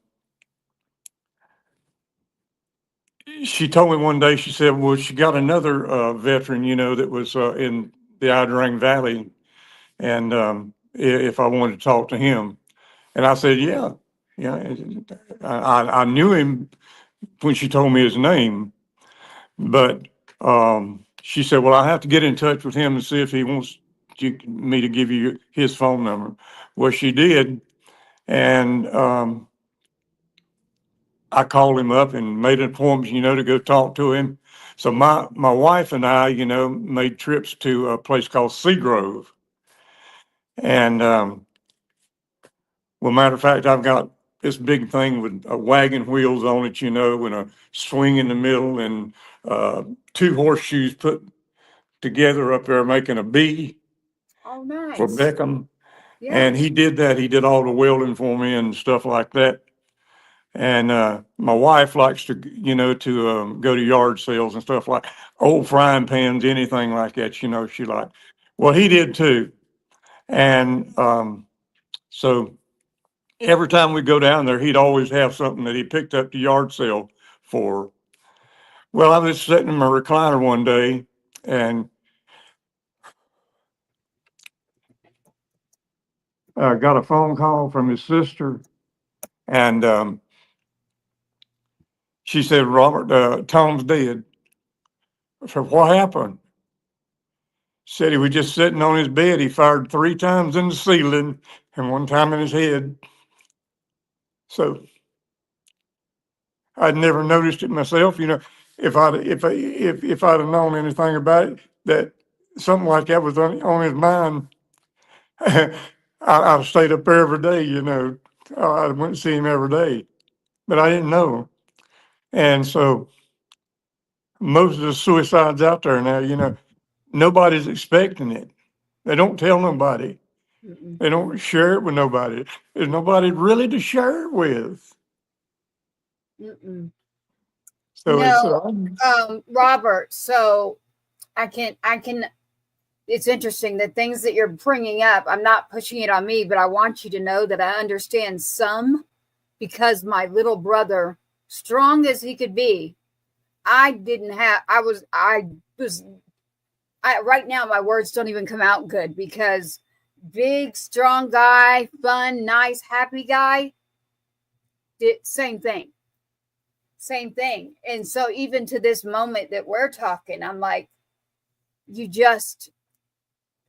she told me one day, she said, well, she got another veteran, you know, that was in the Ia Drang Valley, and if I wanted to talk to him. And I said, yeah. I knew him when she told me his name, but she said, well, I have to get in touch with him and see if he wants me to give you his phone number. Well, she did. And I called him up and made an appointment, you know, to go talk to him. So my wife and I, you know, made trips to a place called Seagrove. And well, matter of fact, I've got this big thing with wagon wheels on it, you know, and a swing in the middle, and 2 horseshoes put together up there making a B. Oh, nice. For Beckham. Yeah. And he did that. He did all the welding for me and stuff like that. And my wife likes to, you know, to go to yard sales and stuff, like old frying pans, anything like that, you know, she liked. Well, he did too. And so every time we go down there, he'd always have something that he picked up the yard sale for. Well, I was sitting in my recliner one day, and I got a phone call from his sister, and she said, Robert, Tom's dead. I said, what happened? Said he was just sitting on his bed. He fired 3 times in the ceiling and 1 time in his head. So I'd never noticed it myself. You know, if I'd have known anything about it, that something like that was on his mind, I'd have stayed up there every day. You know, I went and see him every day, but I didn't know. And so most of the suicides out there now, you know, nobody's expecting it. They don't tell nobody. Mm-mm. They don't share it with nobody. There's nobody really to share it with. Mm-mm. So No, Robert, so I can, it's interesting, the things that you're bringing up. I'm not pushing it on me, but I want you to know that I understand some, because my little brother, strong as he could be, right now my words don't even come out good, because big, strong guy, fun, nice, happy guy, did same thing. same thing. And so even to this moment that we're talking, I'm like,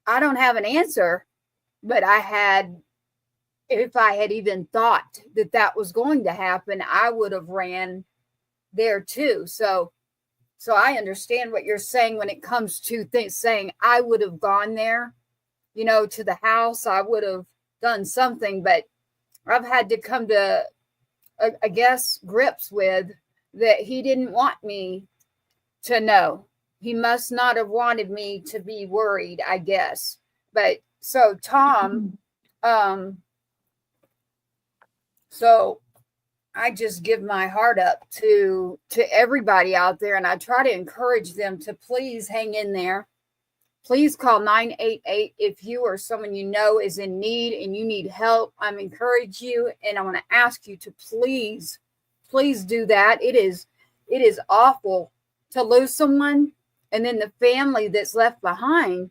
I don't have an answer, but if I had even thought that that was going to happen, I would have ran there too. So I understand what you're saying when it comes to things, saying I would have gone there, to the house. I would have done something, but I've had to come to, I guess, grips with that. He didn't want me to know. He must not have wanted me to be worried, I guess. But so Tom, so I just give my heart up to everybody out there, and I try to encourage them to please hang in there. Please call 988 if you or someone you know is in need and you need help. I'm encourage you, and I want to ask you to please do that. It is awful to lose someone, and then the family that's left behind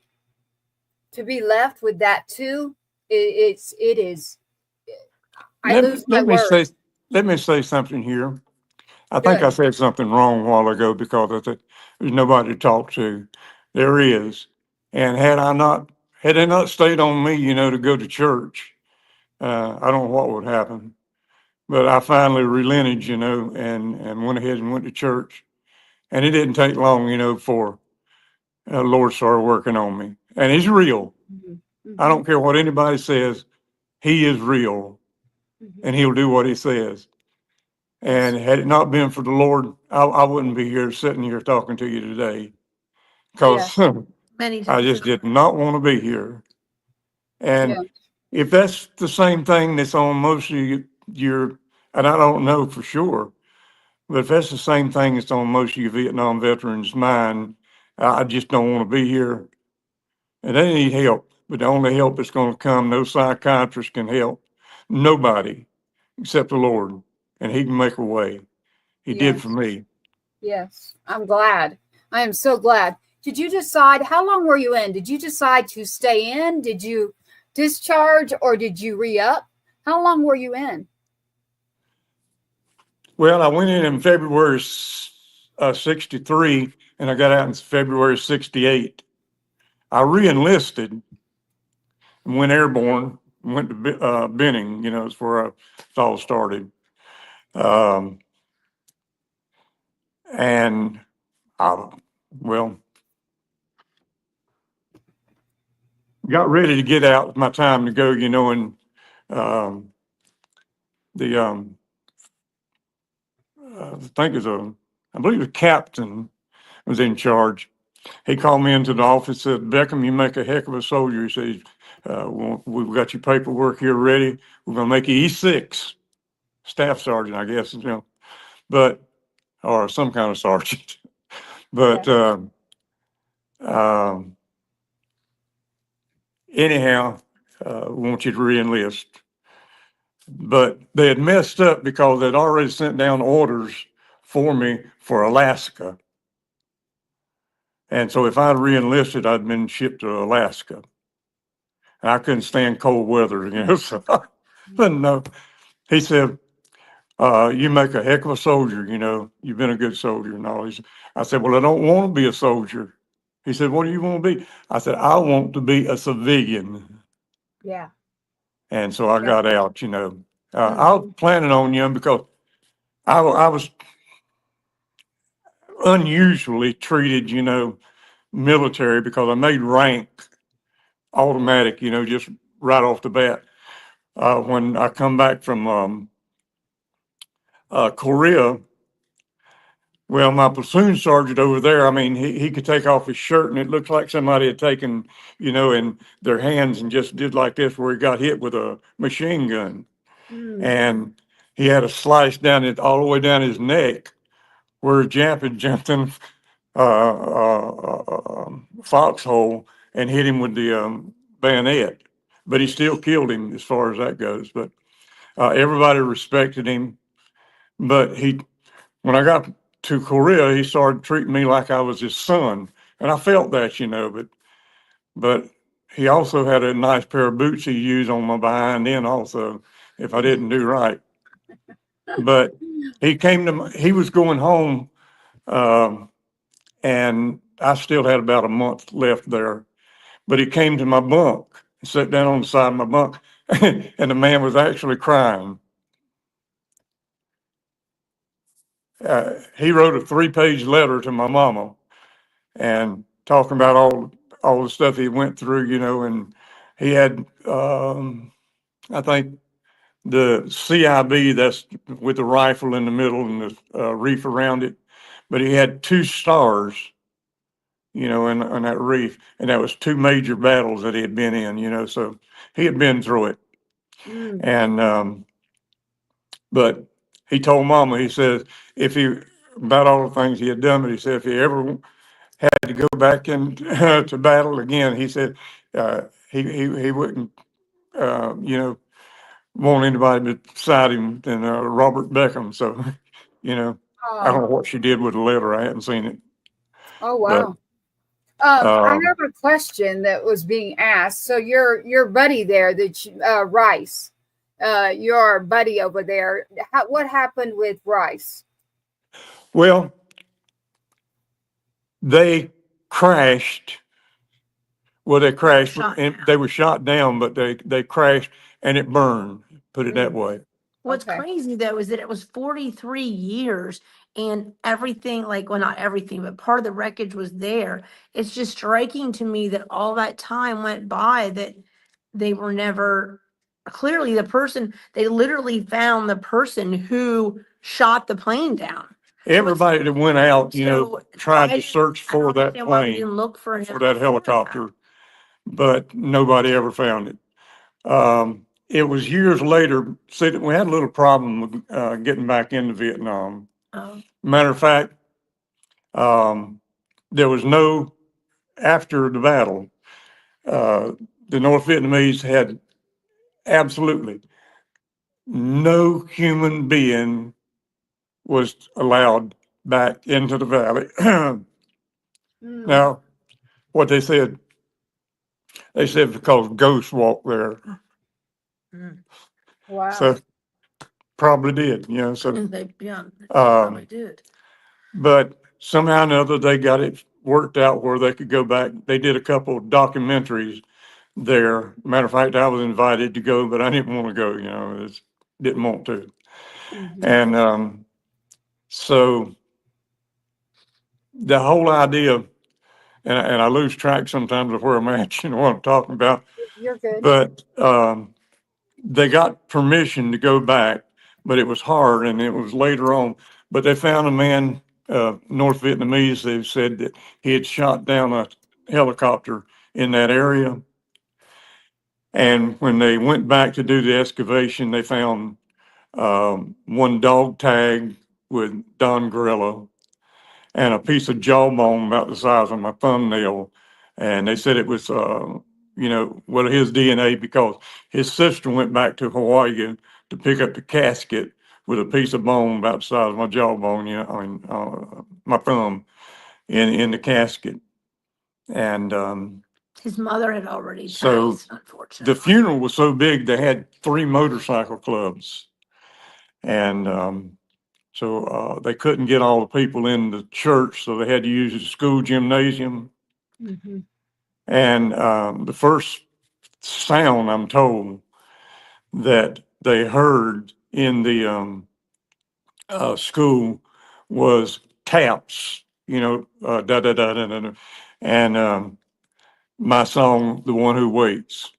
to be left with that too. It is. I lose my words. Let me say something here. I think I Good. said something wrong a while ago because I said there's nobody to talk to. There is. And had they not stayed on me, to go to church, I don't know what would happen. But I finally relented, and went ahead and went to church. And it didn't take long, before Lord started working on me. And he's real. Mm-hmm. I don't care what anybody says. He is real, and he'll do what he says. And had it not been for the Lord, I wouldn't be here sitting here talking to you today, because Many I times. just did not want to be here. And Yeah. if that's the same thing that's on most of your, and I don't know for sure, but if that's the same thing that's on most of your Vietnam veterans' mind, I just don't want to be here. And they need help, but the only help that's going to come, no psychiatrist can help. Nobody except the Lord, and he can make a way. He did for me. Yes. I'm glad. I am so glad. Did you decide, how long were you in? Did you decide to stay in? Did you discharge, or did you re-up? How long were you in? Well, I went in February 63, and I got out in February 68. I re-enlisted and went airborne, went to Benning, is where it all started. And I, well, got ready to get out. It was my time to go, and the, I believe the captain was in charge. He called me into the office, said, Beckham, you make a heck of a soldier. He said, we've got your paperwork here ready. We're going to make you E6, staff sergeant, I guess, but, or some kind of sergeant. But anyhow, we want you to re-enlist. But they had messed up because they'd already sent down orders for me for Alaska. And so if I'd re-enlisted, I'd been shipped to Alaska. And I couldn't stand cold weather, so, but no. He said, you make a heck of a soldier, you've been a good soldier and all. I said, well, I don't want to be a soldier. He said, what do you want to be? I said, I want to be a civilian. Yeah. And so I got out, I was planning on you because I was unusually treated, military, because I made rank automatic, just right off the bat. When I come back from Korea, well, my platoon sergeant over there, I mean, he could take off his shirt and it looked like somebody had taken, in their hands and just did like this, where he got hit with a machine gun. And he had a slice down it all the way down his neck, where a Jap had jumped in foxhole and hit him with the bayonet. But he still killed him as far as that goes. But everybody respected him. But when I got to Korea, he started treating me like I was his son. And I felt that, but he also had a nice pair of boots he used on my behind end also, if I didn't do right. But he was going home, and I still had about a month left there. But he came to my bunk, sat down on the side of my bunk, and the man was actually crying. He wrote a 3-page letter to my mama and talking about all the stuff he went through, and he had, I think, the CIB, that's with the rifle in the middle and the reef around it, but he had 2 stars, in that reef, and that was 2 major battles that he had been in, so he had been through it. And but he told Mama, he says, about all the things he had done, but he said if he ever had to go back in to battle again, he said he wouldn't, want anybody beside him than Robert Beckham. So, I don't know what she did with the letter. I haven't seen it. Oh, But wow. I have a question that was being asked. So your buddy there, Rice, your buddy over there, what happened with Rice? well, they crashed. Well, they crashed and they were shot down, but they crashed and it burned. Put it that way. What's Okay. crazy though is that it was 43 years and everything, like, well, not everything, but part of the wreckage was there. It's just striking to me that all that time went by that they were never clearly they literally found the person who shot the plane down. Everybody that went out, So tried why to search I don't for that understand why we plane, didn't look for him for that before helicopter, but nobody ever found it. It was years later. See, we had a little problem with getting back into Vietnam. Oh. Matter of fact, there was after the battle, the North Vietnamese had absolutely no human being was allowed back into the valley. Now, what they said because ghosts walk there. Wow. So probably did, so. They probably did. But somehow or another, they got it worked out where they could go back. They did a couple of documentaries there. Matter of fact, I was invited to go, but I didn't want to go, didn't want to. And so the whole idea, and I lose track sometimes of where I'm at, what I'm talking about. You're good. But they got permission to go back, but it was hard, and it was later on. But they found a man, North Vietnamese, they said that he had shot down a helicopter in that area. And when they went back to do the excavation, they found one dog tag with Don Gorilla and a piece of jawbone about the size of my thumbnail. And they said it was, his DNA, because his sister went back to Hawaii to pick up the casket with a piece of bone about the size of my jawbone, my thumb in the casket. And his mother had already so passed, unfortunately. the funeral was so big, they had 3 motorcycle clubs. And so they couldn't get all the people in the church, so they had to use the school gymnasium. And the first sound, I'm told, that they heard in the school was taps, da da da da da, da. And my song, "The One Who Waits."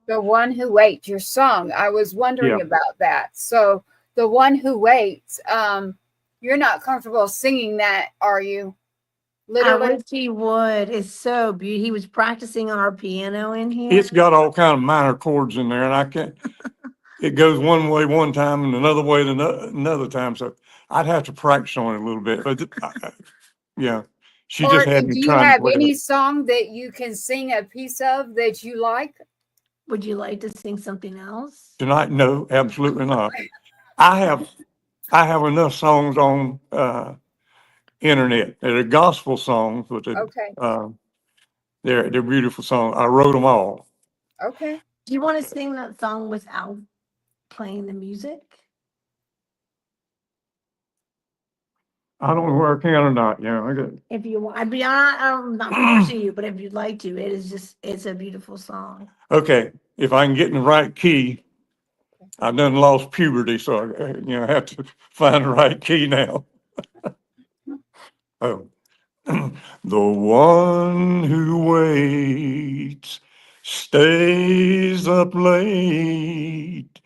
The One Who Waits, your song. I was wondering about that. So The One Who Waits, you're not comfortable singing that, are you? Literally? I wish he would. It's so beautiful. He was practicing on our piano in here. It's got all kind of minor chords in there, and I can't. It goes one way one time and another way another time. So I'd have to practice on it a little bit. But yeah, she just had me do you trying have to play any it. song that you can sing a piece of that you like? Would you like to sing something else? Tonight? No, absolutely not. I have enough songs on internet. They're gospel songs, but they're beautiful songs. I wrote them all. Okay. Do you want to sing that song without playing the music? I don't know where I can or not. Yeah, I got. If you want, I'm not forcing you, but if you'd like to, it's a beautiful song. Okay, if I can get in the right key, I've done lost puberty, so I have to find the right key now. Oh, the one who waits stays up late,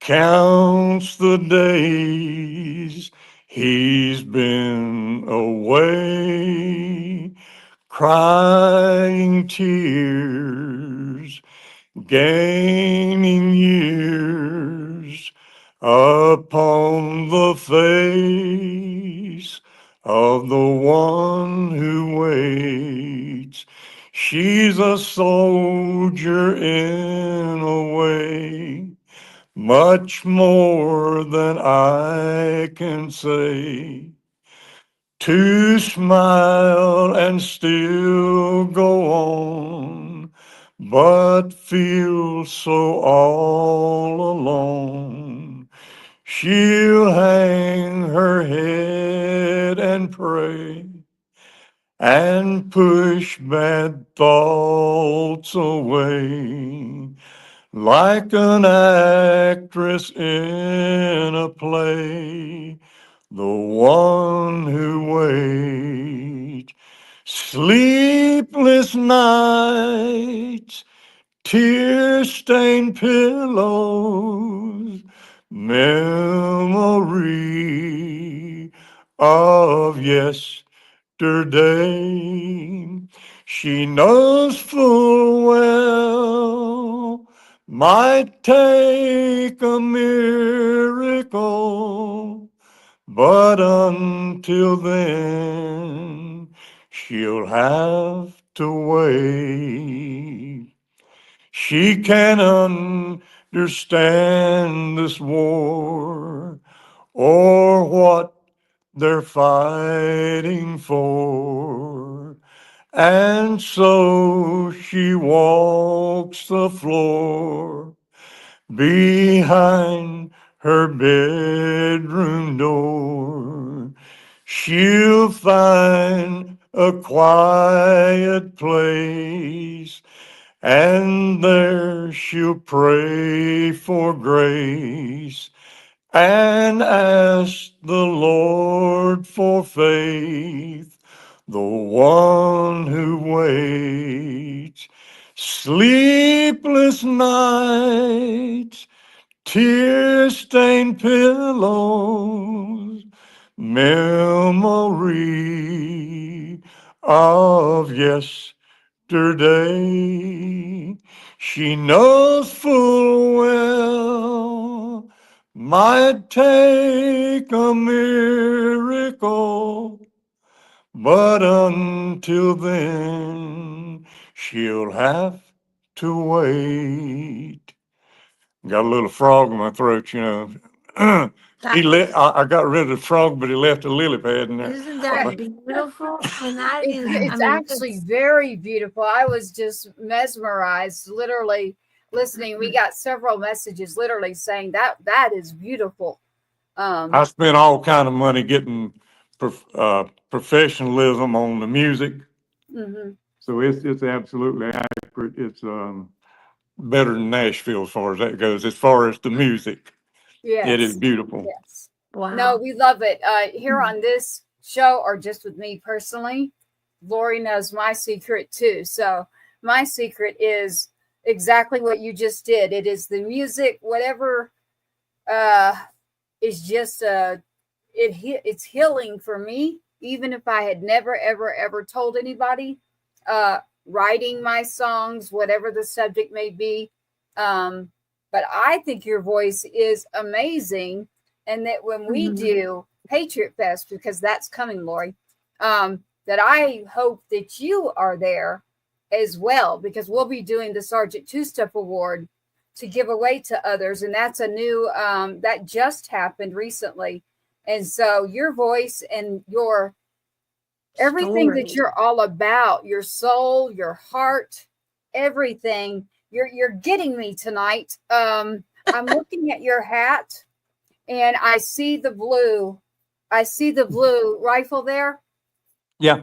counts the days he's been away, crying tears, gaining years upon the face of the one who waits. She's a soldier in a way, much more than I can say. To smile and still go on, but feel so all alone. She'll hang her head and pray and push bad thoughts away, like an actress in a play. The one who waits, sleepless nights, tear-stained pillows, memory of yesterday. She knows full well might take a miracle, but until then, she'll have to wait. She can understand this war or what they're fighting for. And so she walks the floor behind her bedroom door. She'll find a quiet place, and there she'll pray for grace and ask the Lord for faith, the one who waits. Sleepless nights, tear-stained pillows, memory of yesterday. She knows full well might take a miracle, but until then, she'll have to wait. Got a little frog in my throat, I got rid of the frog, but he left a lily pad in there. Isn't that beautiful? And that is, It's actually very beautiful. I was just mesmerized, literally listening. We got several messages literally saying that is beautiful. I spent all kind of money getting professionalism on the music. Mm-hmm. So it's absolutely accurate. It's better than Nashville as far as that goes. As far as the music, Yes. it is beautiful. Yes. wow. No, we love it. Here on this show, or just with me personally, Lori knows my secret too. So my secret is exactly what you just did. It is the music, whatever is just it's healing for me, even if I had never ever told anybody. Writing my songs, whatever the subject may be. But I think your voice is amazing, and that when we do Patriot Fest, because that's coming, Lori, that I hope that you are there as well, because we'll be doing the Sergeant Two-Step Award to give away to others, and that's a new that just happened recently. And so your voice and your everything that you're all about, your soul, your heart, everything, you're getting me tonight. I'm looking at your hat and I see the blue I see the blue rifle there. Yeah,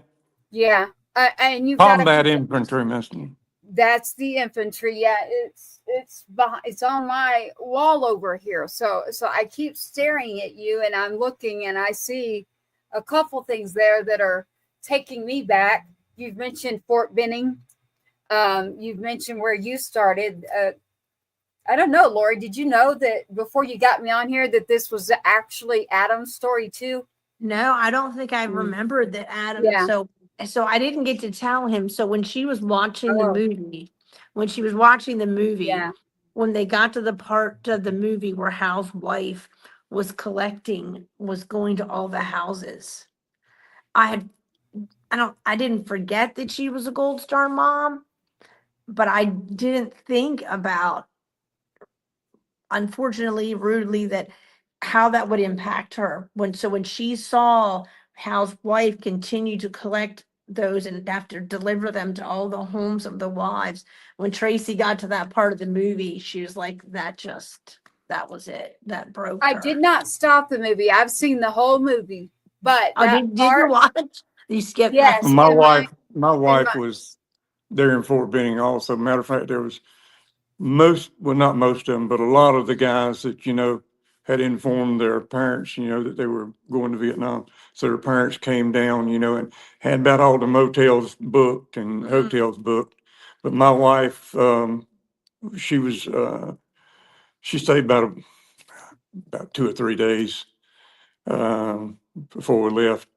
Yeah. And you've got combat infantry, Mister. That's the infantry. Yeah, it's behind, it's on my wall over here. So I keep staring at you, and I'm looking, and I see a couple things there that are taking me back. You've mentioned Fort Benning. You've mentioned where you started. I don't know, Lori. Did you know that before you got me on here that this was actually Adam's story too? No, I don't think I remembered that Adam. Yeah. So I didn't get to tell him. So when she was watching the Oh. movie, Yeah. when they got to the part of the movie where Hal's wife was going to all the houses, I didn't forget that she was a Gold Star mom, but I didn't think about, unfortunately, rudely, that how that would impact her when she saw Hal's wife continue to collect those and have to deliver them to all the homes of the wives. When Tracy got to that part of the movie, she was like, that was it. That broke I her. did not stop the movie. I've seen the whole movie, but Did you watch? You skipped Yes. that. My wife was there in Fort Benning also. Matter of fact, there was not most of them, but a lot of the guys that, had informed their parents, that they were going to Vietnam. So their parents came down, and had about all the motels booked and hotels booked. But my wife, she stayed about 2 or 3 days, before we left.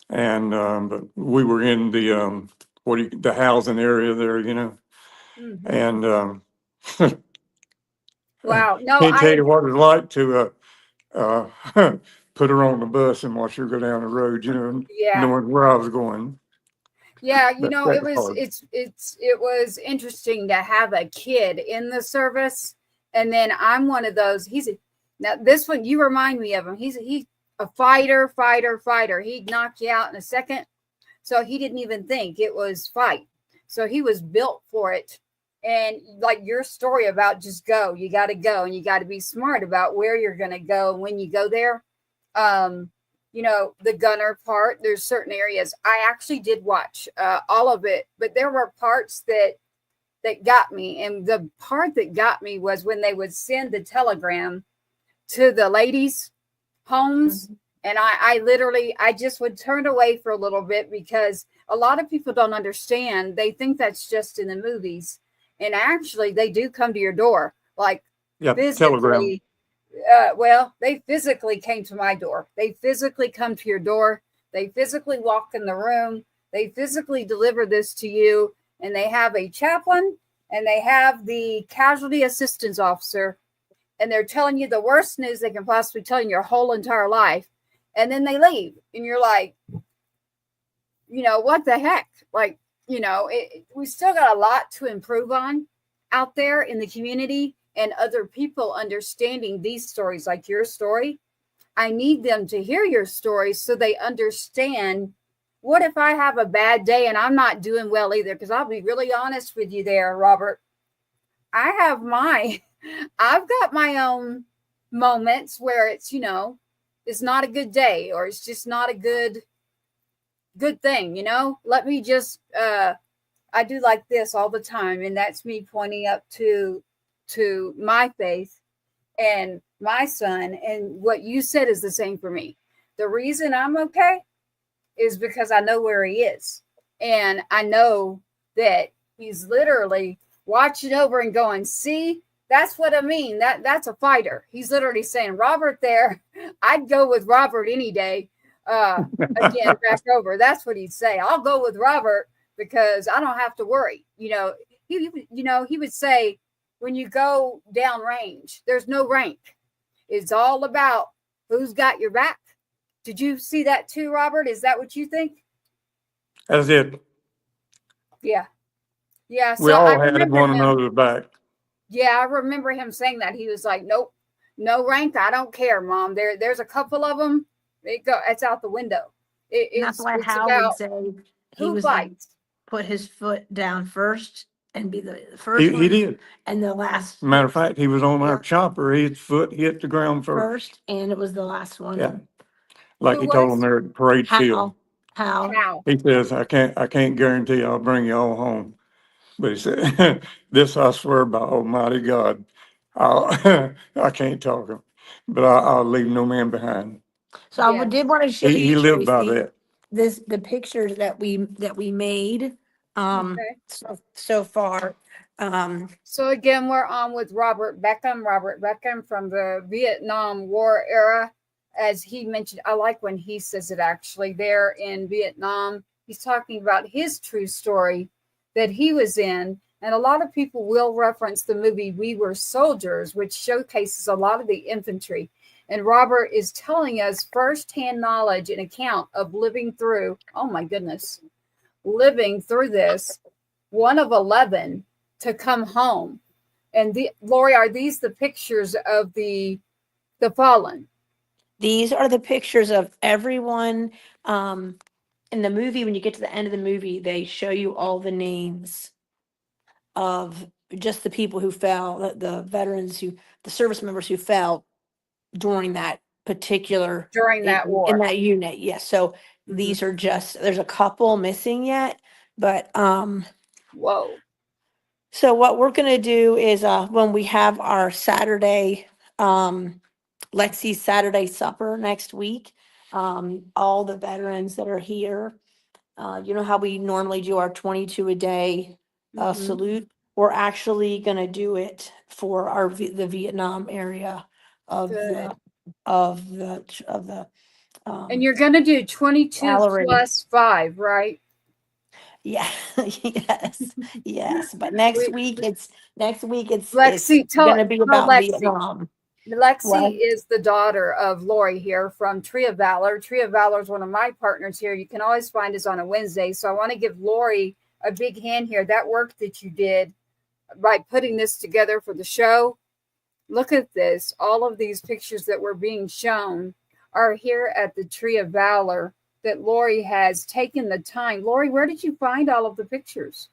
And, but we were in the housing area there, and, wow. No, can't tell you what it's like to put her on the bus and watch her go down the road, knowing where I was going. Yeah, it was interesting to have a kid in the service, and then I'm one of those. Now this one, you remind me of him. He's a fighter. He'd knock you out in a second, so he didn't even think it was fight. So he was built for it. And like your story about just go, you got to go, and you got to be smart about where you're going to go and when you go there. The gunner part, there's certain areas. I actually did watch all of it, but there were parts that got me. And the part that got me was when they would send the telegram to the ladies' homes. Mm-hmm. And I just would turn away for a little bit because a lot of people don't understand. They think that's just in the movies. And actually, they do come to your door, like physically. Telegram. They physically came to my door. They physically come to your door. They physically walk in the room. They physically deliver this to you. And they have a chaplain and they have the casualty assistance officer. And they're telling you the worst news they can possibly tell you in your whole entire life. And then they leave. And you're like, what the heck? Like, we still got a lot to improve on out there in the community. And other people understanding these stories like your story. I need them to hear your story so they understand, what if I have a bad day and I'm not doing well either? Because I'll be really honest with you there, Robert. I've got my own moments where it's, it's not a good day or it's just not a good thing, Let me just, I do like this all the time. And that's me pointing up to my faith and my son, and what you said is the same for me. The reason I'm okay is because I know where he is, and I know that he's literally watching over and going, see, that's what I mean, that's a fighter. He's literally saying, Robert there, I'd go with Robert any day. Again, back over, that's what he'd say. I'll go with Robert because I don't have to worry. He would say, when you go down range, there's no rank. It's all about who's got your back. Did you see that too, Robert? Is that what you think? That's it. Yeah. Yeah. So we all had one another's back. Yeah, I remember him saying that. He was like, nope, no rank. I don't care, Mom. There's a couple of them. It's out the window. That's why Hal would say he was like, put his foot down first. And be the first one. He did. And the last. Matter of fact, he was on our chopper. His foot hit the ground first. And it was the last one. Yeah. like Who he told was? them there at the parade field. How? How? He says, I can't guarantee I'll bring you all home. But he said, this I swear by Almighty God, I can't talk him, but I'll leave no man behind. So I Yes. did want to show He you, lived by Tracy, that. the pictures that we made Okay. so far. So again, we're on with Robert Beckham. Robert Beckham from the Vietnam War era. As he mentioned, I like when he says it actually there in Vietnam. He's talking about his true story that he was in. And a lot of people will reference the movie We Were Soldiers, which showcases a lot of the infantry. And Robert is telling us firsthand knowledge and account of living through, oh my goodness, living through this, one of 11 to come home. And Lori, are these the pictures of the fallen? These are the pictures of everyone in the movie. When you get to the end of the movie, they show you all the names of just the people who fell, the veterans the service members who fell during that particular During that war. in that unit. Yes. So these are just, there's a couple missing yet, but Whoa. so what we're going to do is when we have our Saturday Lexi's Saturday supper next week, all the veterans that are here, you know how we normally do our 22 a day salute. We're actually going to do it for the Vietnam area of Good. the And you're going to do 22 gallery. plus 5, right? Yeah. Yes. But next week it's Lexi, going to be tell about Lexi. Vietnam. Lexi What? is the daughter of Lori here from Tree of Valor. Tree of Valor is one of my partners here. You can always find us on a Wednesday. So I want to give Lori a big hand here. That work that you did by putting this together for the show. Look at this. All of these pictures that were being shown are here at the Tree of Valor that Lori has taken the time. Lori, where did you find all of the pictures?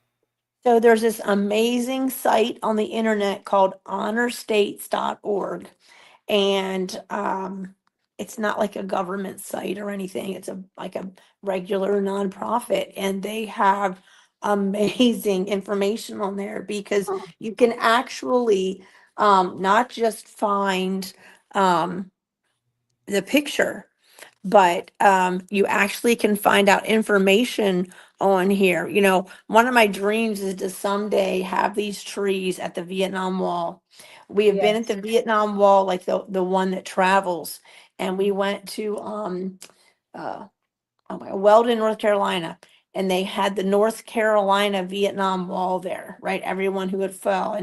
So there's this amazing site on the internet called honorstates.org. And it's not like a government site or anything. It's like a regular nonprofit, and they have amazing information on there because you can actually not just find the picture, but you actually can find out information on here. You know, one of my dreams is to someday have these trees at the Vietnam Wall. We have been at the Vietnam Wall, like the one that travels, and we went to Weldon, North Carolina, and they had the North Carolina Vietnam Wall there, right? Everyone who had fell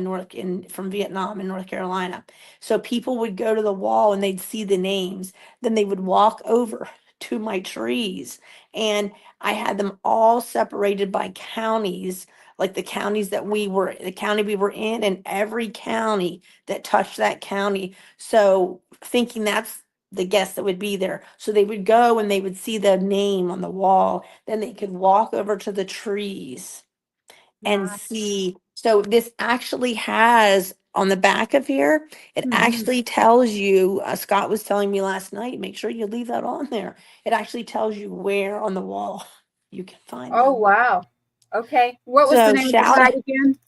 from Vietnam in North Carolina. So people would go to the wall and they'd see the names. Then they would walk over to my trees, and I had them all separated by counties, like the county we were in, and every county that touched that county. So thinking that's the guests that would be there. So they would go and they would see the name on the wall. Then they could walk over to the trees and see. So this actually has on the back of here, it actually tells you, Scott was telling me last night, make sure you leave that on there. It actually tells you where on the wall you can find Oh, them. wow. Okay. What was the name of the site again?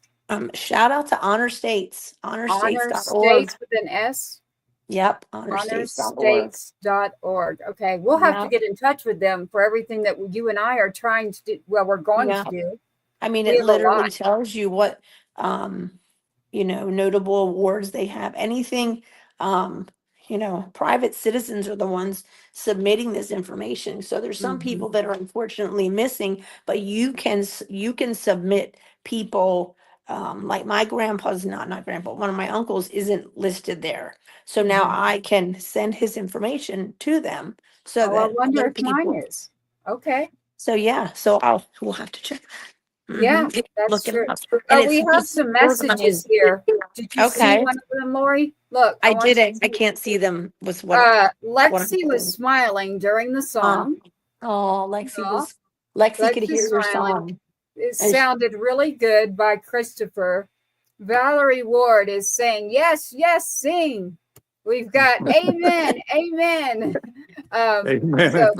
Shout out to Honor States, Honor honorstates.org. States with an S? Yep, honorstates.org. Honorstates.org. Okay, we'll have to get in touch with them for everything that you and I are trying to do. Well, we're going to do. I mean, it literally tells you what, notable awards they have. Anything, private citizens are the ones submitting this information. So there's some people that are unfortunately missing, but you can submit people. Like my grandpa's not grandpa, one of my uncles isn't listed there. So now I can send his information to them so that I wonder if people, mine is. Okay. So yeah, we'll have to check that. Yeah, that's Look it true. up. Oh, And we have some messages here. Did you see Okay. one of them, Lori? Look, I want you didn't. to I see- can't see them with what. Lexi was smiling during the song. Oh, Lexi could hear your smiling. song. It sounded really good by Christopher. Valerie Ward is saying, yes, yes, sing. We've got amen, amen. Amen. So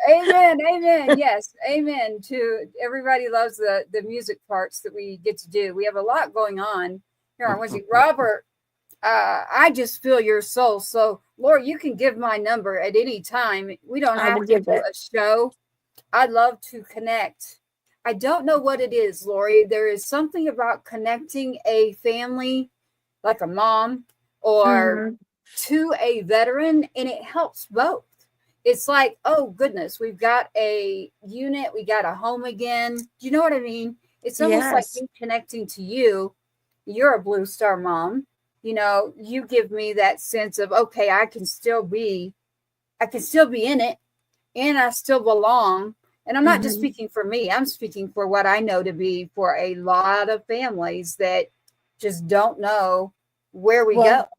Amen. amen. Yes, amen to everybody loves the music parts that we get to do. We have a lot going on here on Wednesday. Robert, I just feel your soul. So, Lori, you can give my number at any time. We don't I have will to give do it. a show. I'd love to connect. I don't know what it is, Lori. There is something about connecting a family, like a mom, or Mhm. to a veteran, and it helps both. It's like, oh goodness, we've got a unit, we got a home again. Do you know what I mean? It's almost like Yes. me connecting to you. You're a Blue Star mom. You know, you give me that sense of, okay, I can still be in it, and I still belong. And I'm not just Mhm. speaking for me, I'm speaking for what I know to be for a lot of families that just don't know where we go. Well,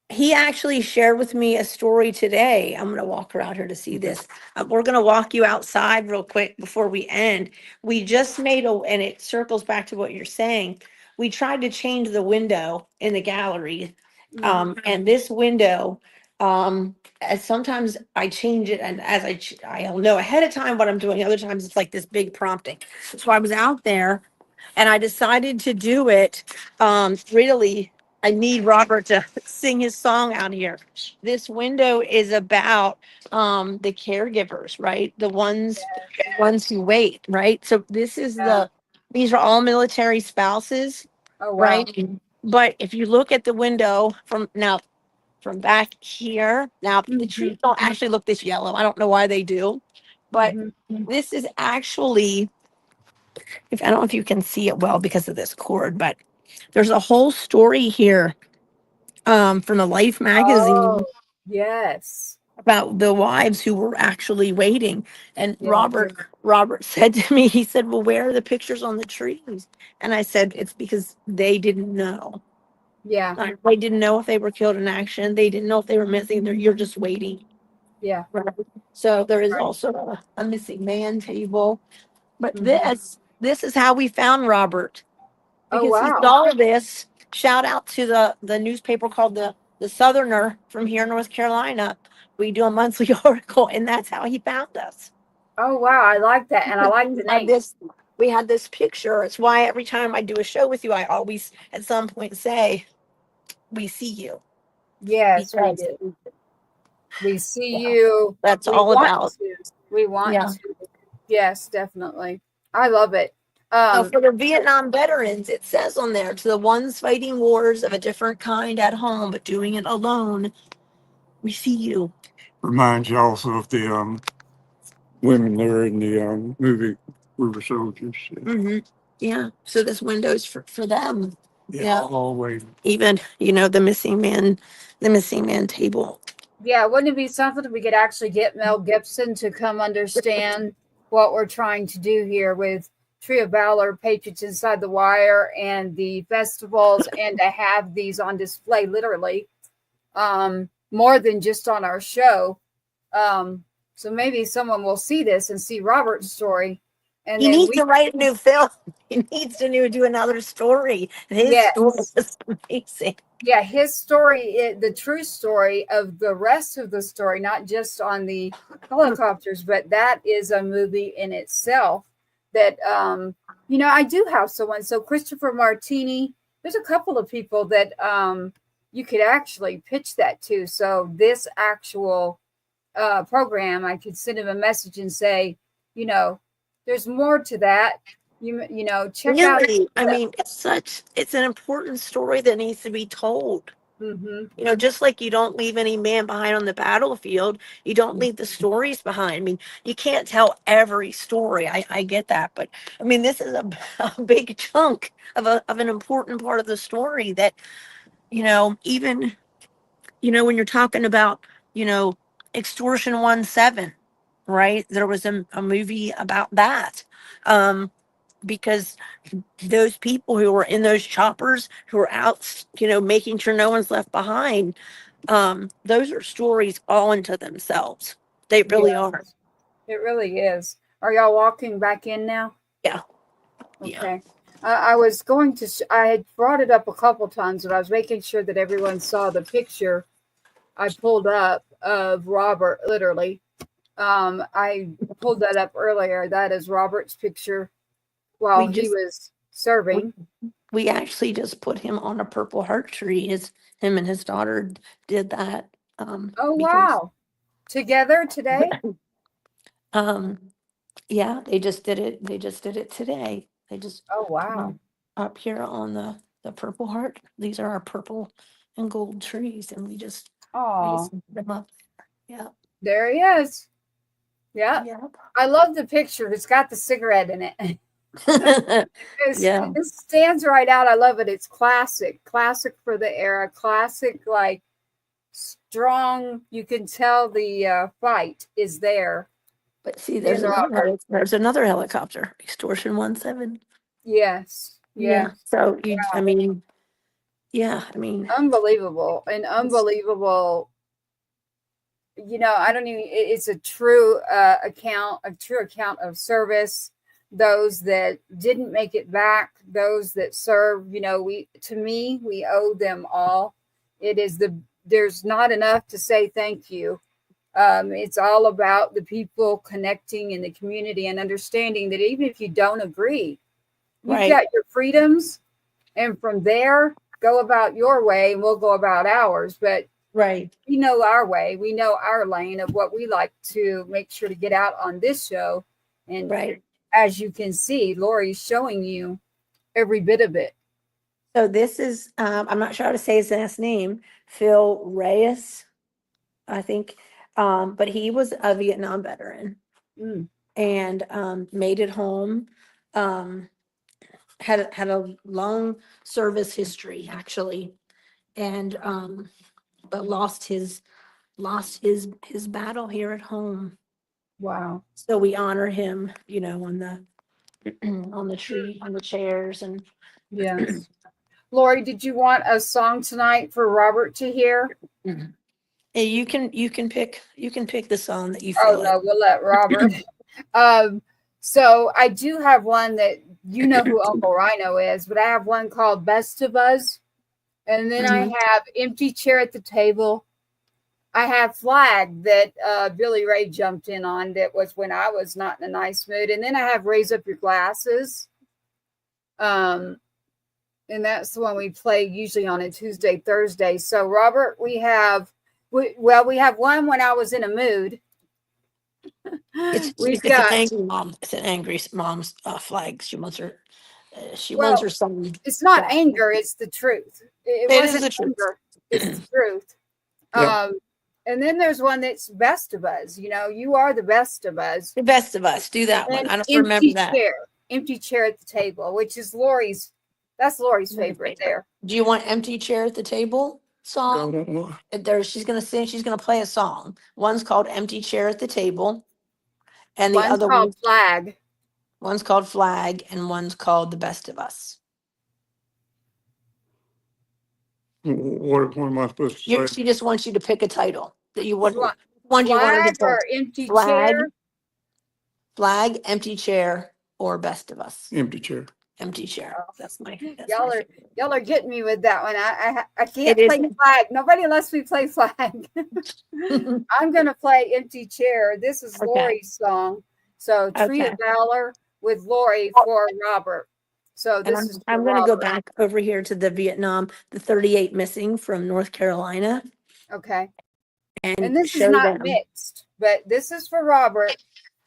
he actually shared with me a story today. I'm going to walk her out here to see this. We're going to walk you outside real quick before we end. We just made and it circles back to what you're saying. We tried to change the window in the gallery. And this window, as sometimes I change it, and as I'll know ahead of time what I'm doing. Other times it's like this big prompting. So I was out there and I decided to do it. Really, I need Robert to sing his song out here. This window is about the caregivers, right? The ones who wait, right? So this is Yeah. these are all military spouses, Oh, wow. right? But if you look at the window from back here, now the trees don't actually look this yellow. I don't know why they do, but this is actually, if I don't know if you can see it well because of this cord, but there's a whole story here from the Life magazine Oh, yes. about the wives who were actually waiting. And Yeah. Robert said to me, he said, "Well, where are the pictures on the trees?" And I said, "It's because they didn't know. Yeah. They didn't know if they were killed in action. They didn't know if they were missing. You're just waiting." Yeah. Right. So there is Right. also a missing man table. But Mhm. this is how we found Robert, Oh, because he wow. saw this. Shout out to the newspaper called the Southerner from here in North Carolina. We do a monthly article, and that's how he found us. Oh, wow. I like that. And I like We the had name. this picture. It's why every time I do a show with you, I always at some point say, "We see you," Yes, we because do. We see yeah, you. that's We all want about. to. We want Yeah. to. Yes, definitely. I love it. So for the So Vietnam veterans, it says on there, "To the ones fighting wars of a different kind at home, but doing it alone, we see you." Reminds you also of the women there in the movie We Were Soldiers. Hmm. Yeah. So this window's for them. Yeah. Always. Even, the missing man table. yeah, wouldn't it be something if we could actually get Mel Gibson to come understand what we're trying to do here with Tree of Valor, Patriots Inside the Wire, and the festivals, and to have these on display literally, more than just on our show. So maybe someone will see this and see Robert's story, and He then needs we, to write a new film. He needs to do another story. His story yes, is amazing. yeah, his story, the true story of the rest of the story, not just on the helicopters, but that is a movie in itself. That I do have someone. So Christopher Martini, there's a couple of people that you could actually pitch that to. So this actual program, I could send him a message and say, there's more to that. Check out. Really, I mean, it's an important story that needs to be told. Mm-hmm. Just like you don't leave any man behind on the battlefield, you don't leave the stories behind. I mean, you can't tell every story. I get that, but I mean, this is a big chunk of an important part of the story that, even, when you're talking about, you know, extortion 1-7, right? There was a movie about that. Because those people who were in those choppers who are out, making sure no one's left behind, those are stories all into themselves. They really Yeah, are. it really is. Are y'all walking back in now? Yeah. Yeah. Okay. I was going to, I had brought it up a couple times, but I was making sure that everyone saw the picture I pulled up of Robert, literally. I pulled that up earlier. That is Robert's picture while he was serving. We actually just put him on a Purple Heart tree. Him and his daughter did that. Oh, wow. Together today? Yeah, they just did it. They just did it today. They just Oh, wow. up here on the Purple Heart. These are our purple and gold trees, and we just Oh, put them up. Yeah. there he is. Yeah. Yep. I love the picture. It's got the cigarette in it. Yeah. It stands right out. I love it. It's classic for the era. Classic, like strong. You can tell the fight is there. But see, there's another helicopter, Extortion 17. Yes. Yeah. So I mean, unbelievable. An unbelievable. I don't even. It's a true account of service. Those that didn't make it back, those that serve, we owe them all. There's not enough to say thank you. It's all about the people connecting in the community and understanding that even if you don't agree, you've got your freedoms, and from there, go about your way and we'll go about ours. But we know our way, we know our lane of what we like to make sure to get out on this show. And as you can see, Lori's showing you every bit of it. So this is, I'm not sure how to say his last name, Phil Reyes, I think. But he was a Vietnam veteran and made it home. Had a long service history, actually, and but lost his battle here at home. Wow. So we honor him, on the tree, on the chairs, and yes. Lori, did you want a song tonight for Robert to hear? Hey, you can pick the song that you feel. Oh no, we'll let Robert. So I do have one that who Uncle Rhino is, but I have one called Best of Us. And then I have Empty Chair at the Table. I have Flag that Billy Ray jumped in on. That was when I was not in a nice mood. And then I have Raise Up Your Glasses. And that's the one we play usually on a Tuesday, Thursday. So Robert, we have one when I was in a mood. It's an angry mom. It's an angry mom's Flag. She wants her son. It's not anger. It's the truth. It wasn't the truth. Anger. It's the truth. And then there's one that's Best of Us. You are the best of us. The best of us. Do that one. I don't remember that. Empty Chair at the Table, which is Lori's. That's Lori's favorite there. Do you want Empty Chair at the Table song? She's going to sing. She's going to play a song. One's called Empty Chair at the Table. And the other one's called Flag. One's called Flag, and one's called The Best of Us. What am I supposed to say? She just wants you to pick a title that you want. Flag or Empty Chair? Flag, Empty Chair, or Best of Us. Empty Chair. Empty Chair. That's my. Y'all are getting me with that one. I can't play Flag. Nobody lets me play Flag. I'm gonna play Empty Chair. This is Lori's song. So Tree of Valor with Lori for Robert. So I'm going to go back over here to the Vietnam, the 38 missing from North Carolina. Okay. And this is not mixed, but this is for Robert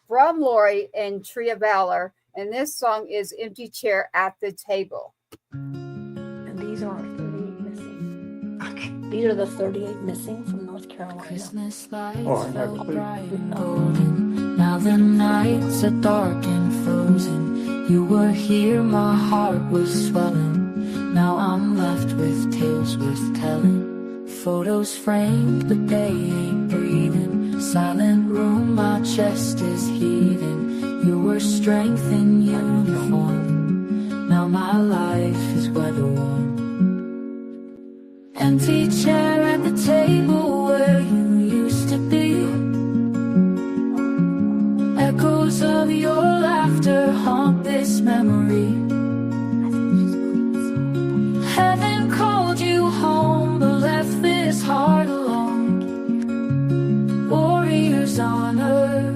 from Lori and Tree of Valor. And this song is Empty Chair at the Table. And these are 38 missing. Okay. These are the 38 missing from North Carolina. Christmas lights fell bright and golden. Now the nights are dark and frozen. You were here, my heart was swelling. Now I'm left with tales worth telling. Photos framed, but they ain't breathing. Silent room, my chest is heaving. You were strength in uniform. Now my life is weather worn. Empty chair at the table where you used to be. Echoes of your laughter haunt this memory. Heaven called you home, but left this heart alone. Warriors on earth,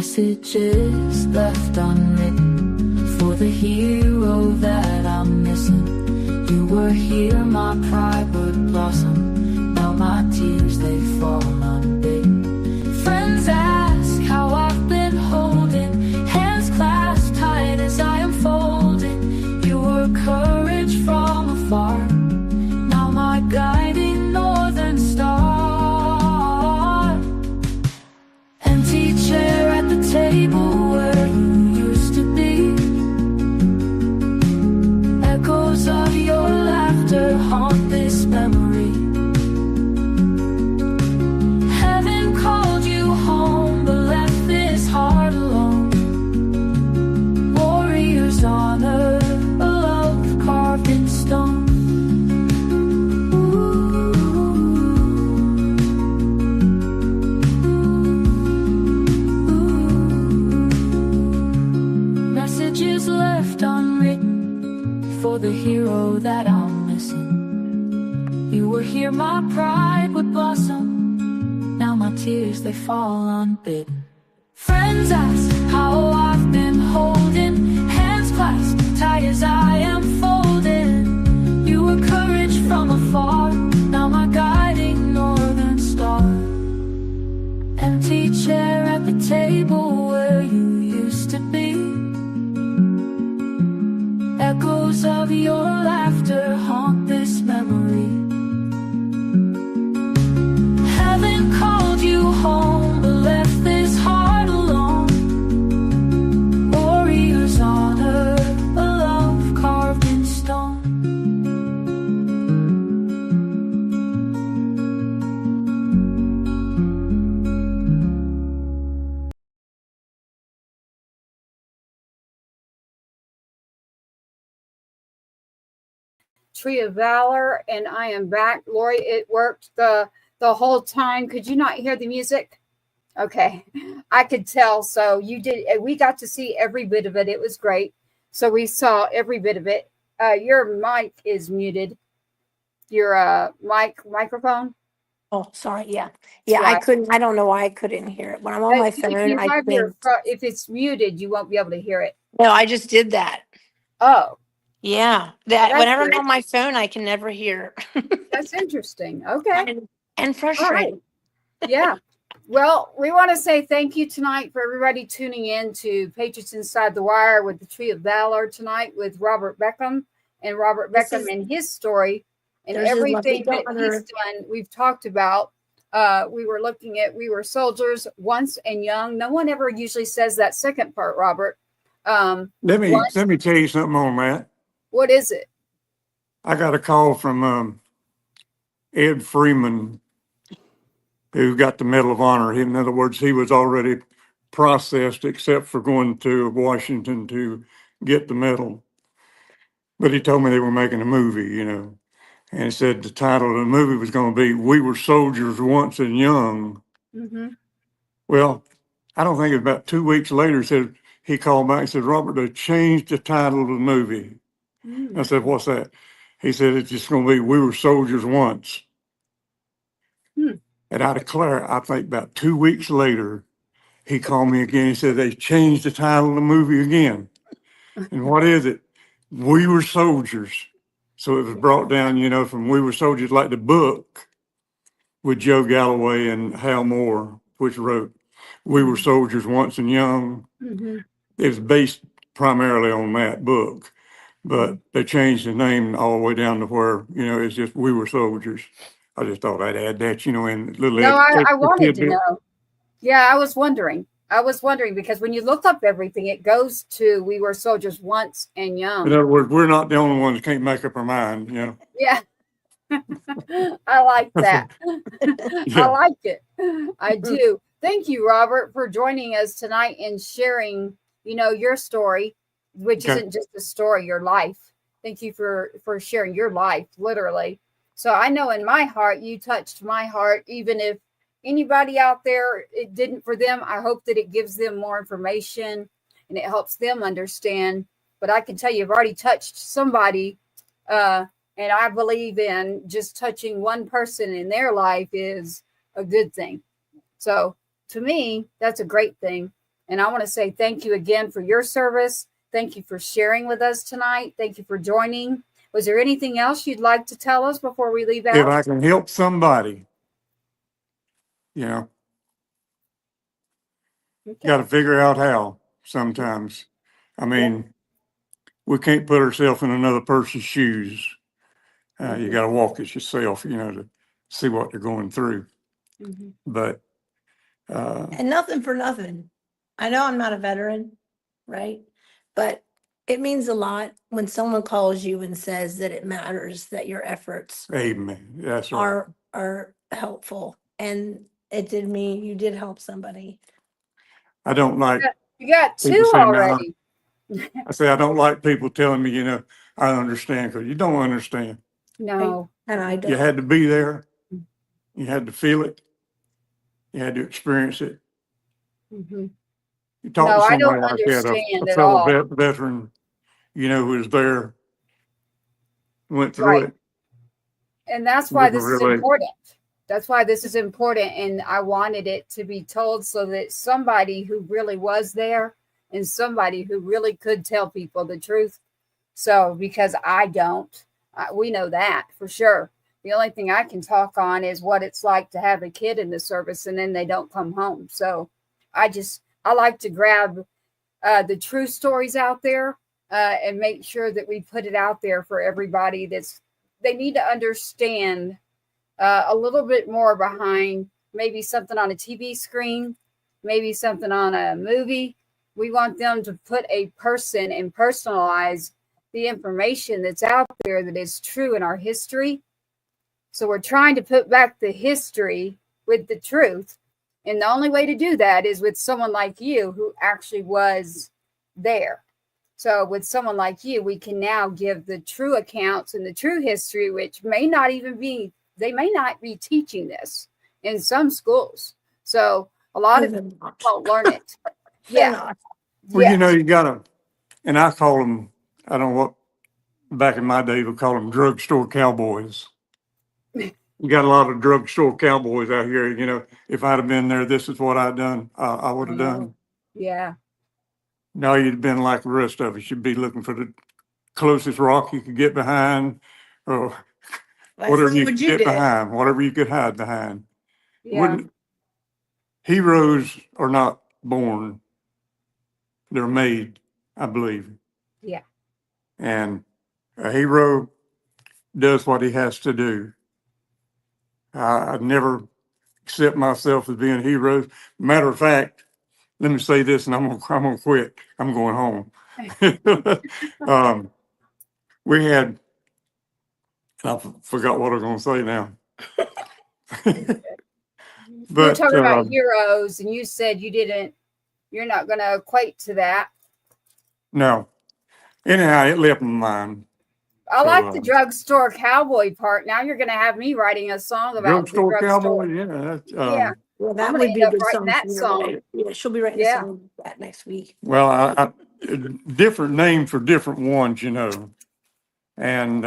Messages left unwritten for the hero that I'm missing. You were here, my pride would blossom. Now my tears, they fall unbidden. Friends ask how I've been holding, hands clasped tight as I am folding. You were courage from afar, now my guiding northern star. Empty chair at the table where you used to be. Echoes of your laughter haunt this memory. Heaven called you home, but left this heart alone. Warriors honor a love carved in stone. Messages left unwritten for the hero that I'm missing. You were here, my pride would blossom. Now my tears, they fall unbidden. Friends ask how I've been holding, hands clasped tight as I am folding. You were courage from afar, now my guiding northern star. Empty chair at the table where you used to be. Echoes of your laughter haunt this memory. Heaven called you home, but left this heart alone. Warriors honor a love carved in stone. Tree of Valor, and I am back. Lori, it worked the whole time. Could you not hear the music? Okay, I could tell. So you did. We got to see every bit of it. It was great. So we saw every bit of it. Your mic is muted. Your microphone. Oh, sorry. Yeah. Yeah. I Right. couldn't, I don't know why I couldn't hear it. When I'm on my If phone, you I have your can't. if it's muted, you won't be able to hear it. No, I just did that. Oh, Yeah. That that's whenever I'm good. on my phone, I can never hear. That's interesting. Okay. And All frustrating. right. Yeah. Well, we want to say thank you tonight for everybody tuning in to Patriots Inside the Wire with the Tree of Valor tonight with Robert Beckham and Robert This Beckham is- and his story and There's his lovely everything that he's daughter. done. We've talked about. We were looking at We Were Soldiers Once and Young. No one ever usually says that second part, Robert. Let me tell you something on that. What is it? I got a call from Ed Freeman, who got the Medal of Honor. In other words, he was already processed except for going to Washington to get the medal. But he told me they were making a movie, you know, and he said the title of the movie was going to be We Were Soldiers Once and Young. Mm-hmm. Well, I don't think it was about 2 weeks later, said he called back and said, Robert, they changed the title of the movie. Mm. I said, what's that? He said, it's just going to be We Were Soldiers Once. Hmm. And I declare, I think about 2 weeks later, he called me again. He said, they changed the title of the movie again. And what is it? We Were Soldiers. So it was brought down, you know, from We Were Soldiers, like the book with Joe Galloway and Hal Moore, which wrote We Were Soldiers Once and Young. Mm-hmm. It was based primarily on that book, but they changed the name all the way down to where, you know, it's just We Were Soldiers. I just thought I'd add that, you know, in little No, I extra wanted to tidbit. know. Yeah, I was wondering because when you look up everything, it goes to We Were Soldiers Once and Young. In other words, we're not the only ones that can't make up our mind, you know. Yeah. I like that. Yeah. I like it. I do. Thank you, Robert, for joining us tonight and sharing, you know, your story, which Okay. isn't just a story, your life. Thank you for sharing your life, literally. So I know in my heart, you touched my heart, even if anybody out there, it didn't for them. I hope that it gives them more information and it helps them understand. But I can tell you, I've already touched somebody, and I believe in just touching one person in their life is a good thing. So to me, that's a great thing. And I want to say thank you again for your service. Thank you for sharing with us tonight. Thank you for joining. Was there anything else you'd like to tell us before we leave out? If I can help somebody, you know, got to figure out how sometimes. I mean, we can't put ourselves in another person's shoes. You got to walk it yourself, you know, to see what they're going through. But And nothing for nothing. I know I'm not a veteran, right? But it means a lot when someone calls you and says that it matters, that your efforts amen. That's right. are helpful. And it did mean you did help somebody. I don't like You got people two saying, already. I say, I don't like people telling me, you know, I understand, because you don't understand. No. And I You don't. had to be there. You had to feel it. You had to experience it. Mm-hmm. You talk No, to I don't somebody like that, understand a at fellow all. veteran, you know, who was there, went through Right. it. And that's You why can this is relate. important. That's why this is important. And I wanted it to be told so that somebody who really was there and somebody who really could tell people the truth. So, because I don't, we know that for sure. The only thing I can talk on is what it's like to have a kid in the service and then they don't come home. So I like to grab the true stories out there and make sure that we put it out there for everybody they need to understand a little bit more behind maybe something on a TV screen, maybe something on a movie. We want them to put a person and personalize the information that's out there that is true in our history. So we're trying to put back the history with the truth. And the only way to do that is with someone like you who actually was there. So with someone like you, we can now give the true accounts and the true history, which may not even be, they may not be teaching this in some schools. So a lot of people won't learn it. Yeah. Well, you know, you got to, and I call them, I don't know what, back in my day, we call them drugstore cowboys. You got a lot of drugstore cowboys out here, you know, if I'd have been there, this is what I'd done, I would have done. Yeah. No, you'd been like the rest of us. You'd be looking for the closest rock you could get behind, or whatever you could get behind, whatever you could hide behind. Yeah. Heroes are not born, they're made, I believe. Yeah. And a hero does what he has to do. I never accept myself as being a hero. Matter of fact, let me say this, and I'm gonna quit. I'm going home. We had, I forgot what I was going to say now. We were talking about heroes, and you said you're not going to equate to that. No. Anyhow, it left my mind. I like the drugstore cowboy part. Now you're going to have me writing a song about the drugstore cowboy. Yeah. Yeah. Well, that would be a good song. That song. Yeah, she'll be writing a song that next week. Well, I different names for different ones, you know. And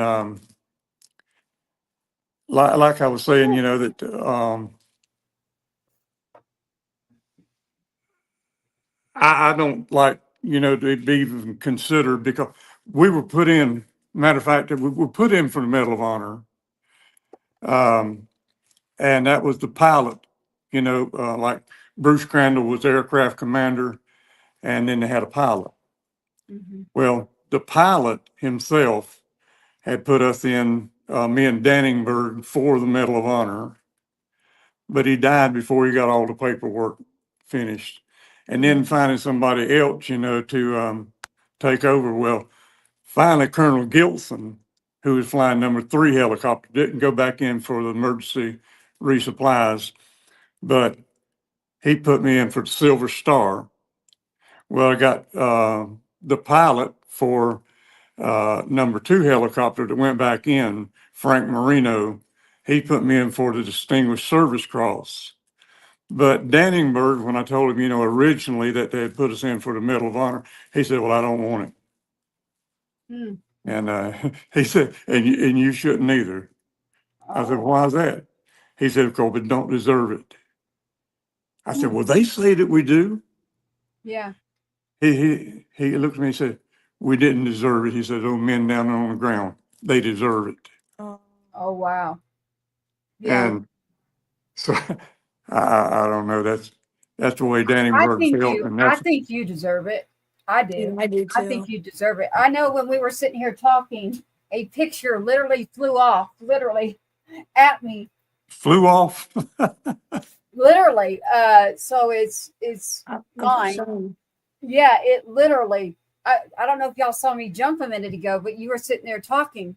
like I was saying, you know, that I don't like, you know, to be even considered, because we were put in, matter of fact, we were put in for the Medal of Honor. And that was the pilot, you know, like Bruce Crandall was aircraft commander, and then they had a pilot. Well, the pilot himself had put us in, me and Danningberg, for the Medal of Honor, but he died before he got all the paperwork finished. And then finding somebody else, you know, to take over. Well, finally, Colonel Gilson, who was flying number 3 helicopter, didn't go back in for the emergency resupplies, but he put me in for the Silver Star. Well, I got the pilot for number 2 helicopter that went back in, Frank Marino. He put me in for the Distinguished Service Cross. But Danningberg, when I told him, you know, originally that they had put us in for the Medal of Honor, he said, well, I don't want it. And he said, and you shouldn't either. I said, why is that? He said, because we don't deserve it. I said, well, they say that we do. Yeah. He looked at me and said, "We didn't deserve it." He said, "Those men down on the ground, they deserve it." Oh, wow. Yeah. And so I don't know. That's the way Danny Burke felt, and I that's think you deserve it. I do. Yeah, I do I think too. you deserve it. I know when we were sitting here talking, a picture literally flew off, literally at me, flew off. literally. So it's mine. So, Yeah, it literally. I don't know if y'all saw me jump a minute ago, but you were sitting there talking,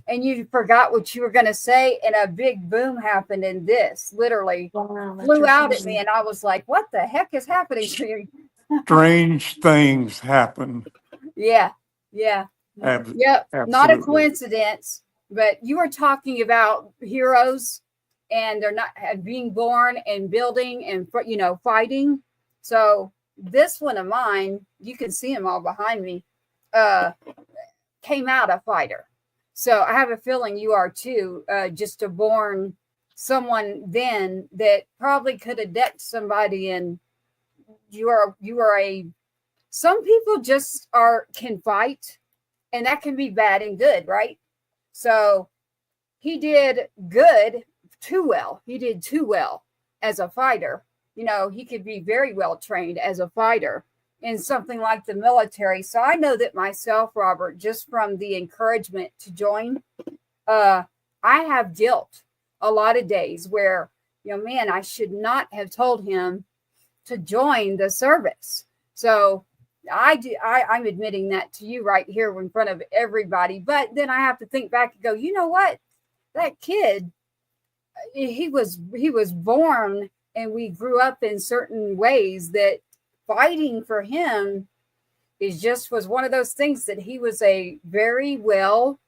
and you forgot what you were going to say, and a big boom happened, and this literally wow, that's flew out at crazy. me, and I was like, "What the heck is happening here?" Strange things happen. Yeah, yeah. Ab- Yep, not a absolutely. coincidence. But you were talking about heroes, and they're not being born and building and fighting. So this one of mine, you can see them all behind me, came out a fighter. So I have a feeling you are too. Just a born someone then that probably could have decked somebody, and you are a. Some people just can fight, and that can be bad and good, right? So he did good, too well. He did too well as a fighter. He could be very well trained as a fighter in something like the military. So I know that myself, Robert, just from the encouragement to join, I have guilt a lot of days where, man, I should not have told him to join the service. So I'm admitting that to you right here in front of everybody. But then I have to think back and go, you know what? That kid, he was born, and we grew up in certain ways that fighting for him was one of those things that he was a very well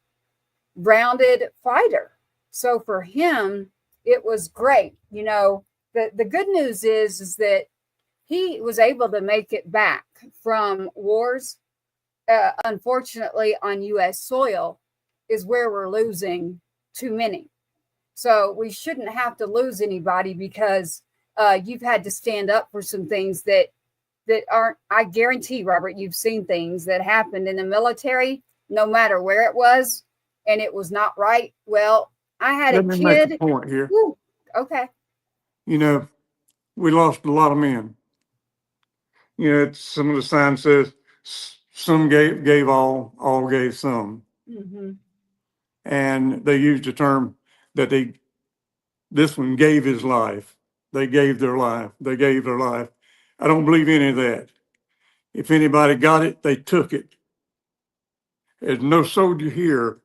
rounded fighter. So for him, it was great. The good news is that he was able to make it back from wars. Unfortunately, on U.S. soil is where we're losing too many. So we shouldn't have to lose anybody because you've had to stand up for some things that aren't. I guarantee, Robert, you've seen things that happened in the military, no matter where it was, and it was not right. Well, I had Let a me make kid. a point here. Woo, okay. We lost a lot of men. Some of the sign says some gave all gave some. Mm-hmm. And they used the term that this one gave his life. They gave their life. They gave their life. I don't believe any of that. If anybody got it, they took it. There's no soldier here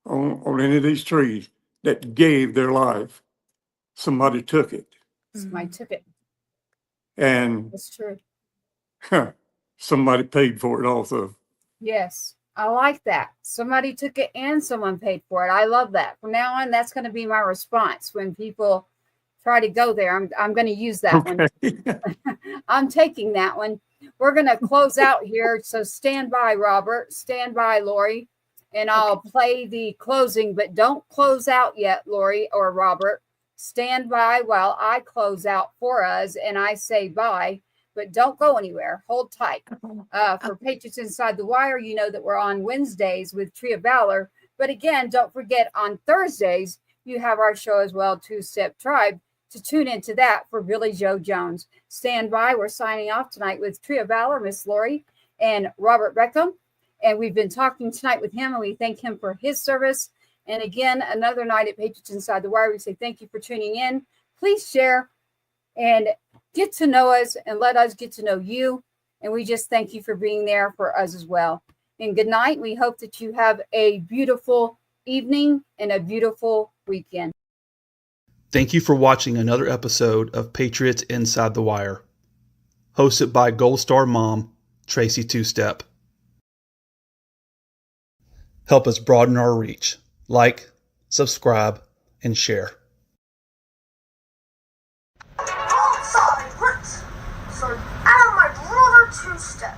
on any of these trees that gave their life. Somebody took it. Somebody took it. And That's true. somebody paid for it also. Yes, I like that. Somebody took it and someone paid for it. I love that. From now on, that's going to be my response when people try to go there. I'm going to use that one. I'm taking that one. We're going to close out here. So stand by, Robert. Stand by, Lori. And I'll play the closing, but don't close out yet, Lori or Robert. Stand by while I close out for us and I say bye. But don't go anywhere. Hold tight. For Patriots Inside the Wire, you know that we're on Wednesdays with Tree of Valor. But again, don't forget on Thursdays, you have our show as well, Two Step Tribe, to tune into that for Billy Joe Jones. Stand by. We're signing off tonight with Tree of Valor, Miss Lori and Robert Beckham. And we've been talking tonight with him, and we thank him for his service. And again, another night at Patriots Inside the Wire. We say thank you for tuning in. Please share and get to know us and let us get to know you. And we just thank you for being there for us as well. And good night. We hope that you have a beautiful evening and a beautiful weekend. Thank you for watching another episode of Patriots Inside the Wire, hosted by Gold Star Mom, Tracy Two-Step. Help us broaden our reach. Like, subscribe, and share. So I have my brother Two-Step.